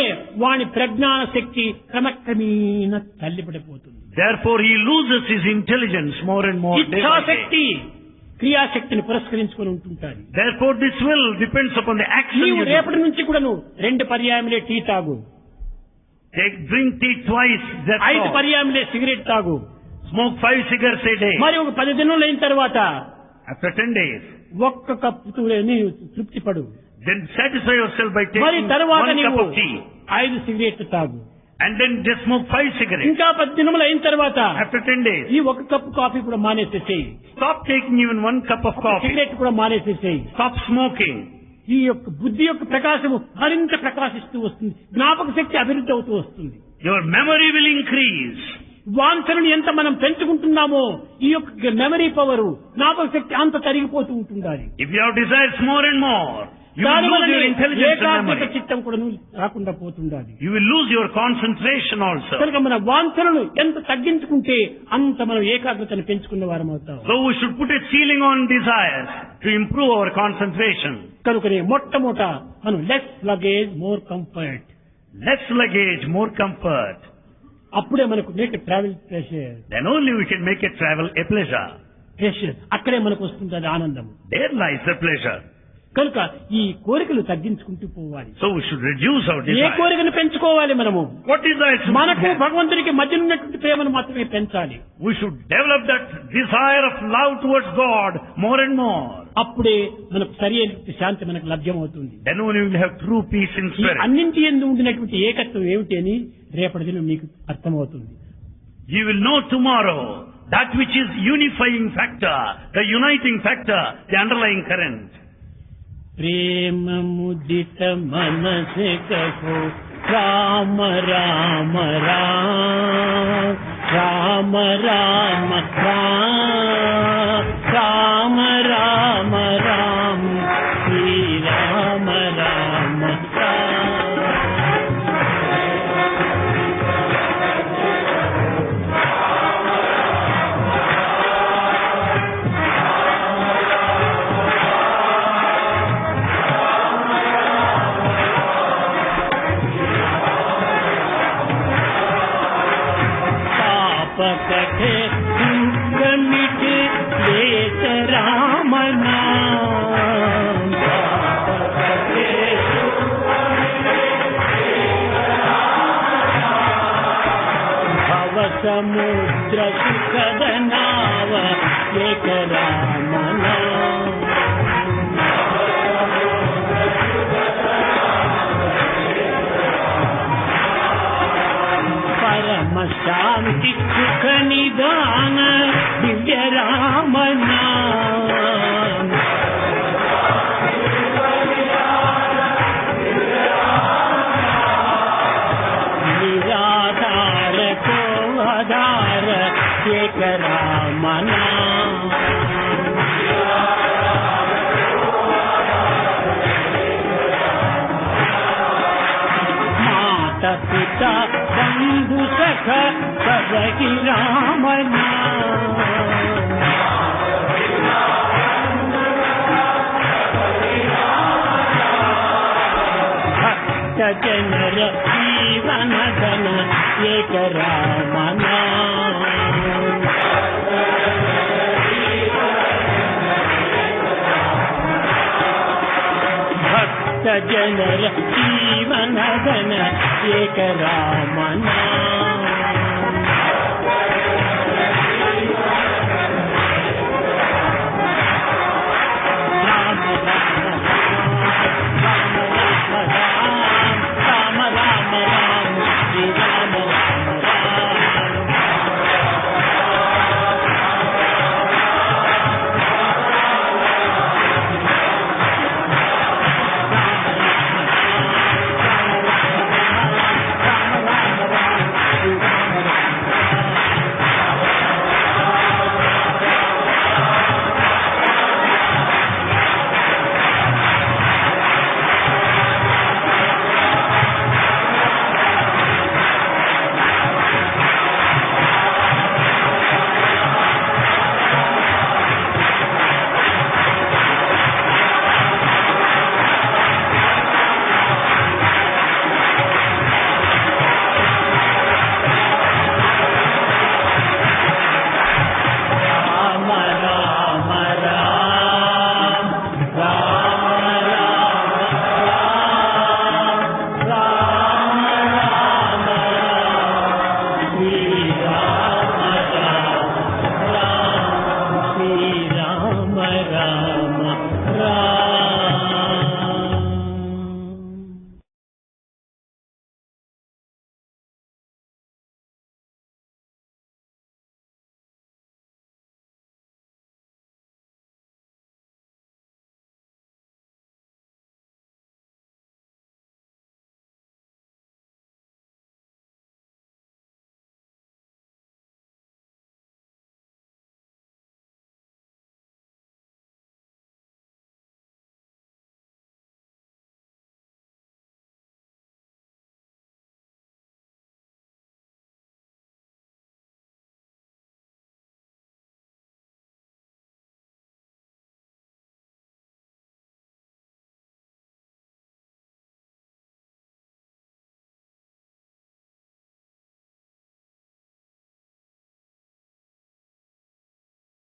వాని ప్రజ్ఞాన శక్తి క్రమక్రమేణ తల్లిపడిపోతుంది. Therefore, he loses his intelligence more and more day by day. ఇచ్ఛాశక్తి క్రియాశక్తిని పురస్కరించుకొని ఉంటుంటారు. Therefore, this will depends upon the action నీవు you do. రేపటి నుంచి కూడాను 2 పర్యాయములే టీ తాగు, Drink tea twice, that's 5 all. పర్యాయములే సిగరెట్ తాగు. Smoke 5 cigarettes a day. మరి ఒక 10 దినాలు అయిన తర్వాత After 10 days, ఒక్క కప్పుతో నీవు తృప్తి పడు. then satisfy yourself by మరి taking తర్వాత 1 cup నీవు of tea. 5 సిగరెట్లు తాగు. And then just smoke 5 cigarettes. ఇంకా 10 దినములు అయిన తర్వాత After 10 days, ఈ ఒక కప్పు కాఫీ కూడా మానేసేసేయి, stop taking even 1 cup of coffee. Cigarette కూడా మానేసేసేయి. Stop smoking. ఈ యొక్క బుద్ధి యొక్క ప్రకాశము మరింత ప్రకాశిస్తూ వస్తుంది, జ్ఞాపక శక్తి అభివృద్ధి అవుతూ వస్తుంది. Your memory will increase. వాంఛలను ఎంత మనం పెంచుకుంటున్నామో ఈ యొక్క మెమరీ పవరు జ్ఞాపక శక్తి అంత తరిగిపోతూ ఉంటుండాలి. If you have desires more and more, You will దాని lose వలన your intelligence and ఏకాగ్రత memory. చిత్తం కూడా రాకుండా పోతుండాలి. You will lose your concentration also. కనుక మన వాంఛలను ఎంత తగ్గించుకుంటే అంత మనం ఏకాగ్రతను పెంచుకున్న వారం అవుతాం. So we should put a ceiling on desires to improve our concentration. కనుకనే మొట్టమొదట మనం less luggage more comfort, Less luggage, more comfort. అప్పుడే మనకు make travel pressure, Then only we can make a travel a pleasure. అక్కడే మనకు వస్తుంది అది ఆనందం. There lies the pleasure. కనుక ఈ కోరికలు తగ్గించుకుంటూ పోవాలి. So we should reduce our A desires. కోరికను పెంచుకోవాలి మనము? What desires should we మనకు have? భగవంతునికి మధ్య ఉన్నటువంటి ప్రేమను మాత్రమే పెంచాలి. We should develop that desire of love towards God more and more. అప్పుడే మనకు సరి అయిన శాంతి మనకు లభ్యమవుతుంది. Then only we will have true peace in ఈ spirit. అన్నింటి యందు ఉండినటువంటి ఏకత్వం ఏమిటి అని రేపటి దినం మీకు అర్థమవుతుంది. You will know tomorrow that which is unifying factor, the uniting factor, the underlying current. ప్రేమ ముదిత మనసే కహో రామ రామ రామ రామ రామ రామ రామ రామ శ్రీ రామ రామ कटे दुख मिटे लेत राम नाम, भव समुद्र सुखद नाव एक राम नाम, परम शांति सुख निदान दिव्य राम नाम, निराधार को आधार एक राम नाम, माता पिता बंधु सखा सबकी राम नाम, भक्त जनर जीवन धन एक राम नाम, भक्त जनर जीवन धन एक राम नाम.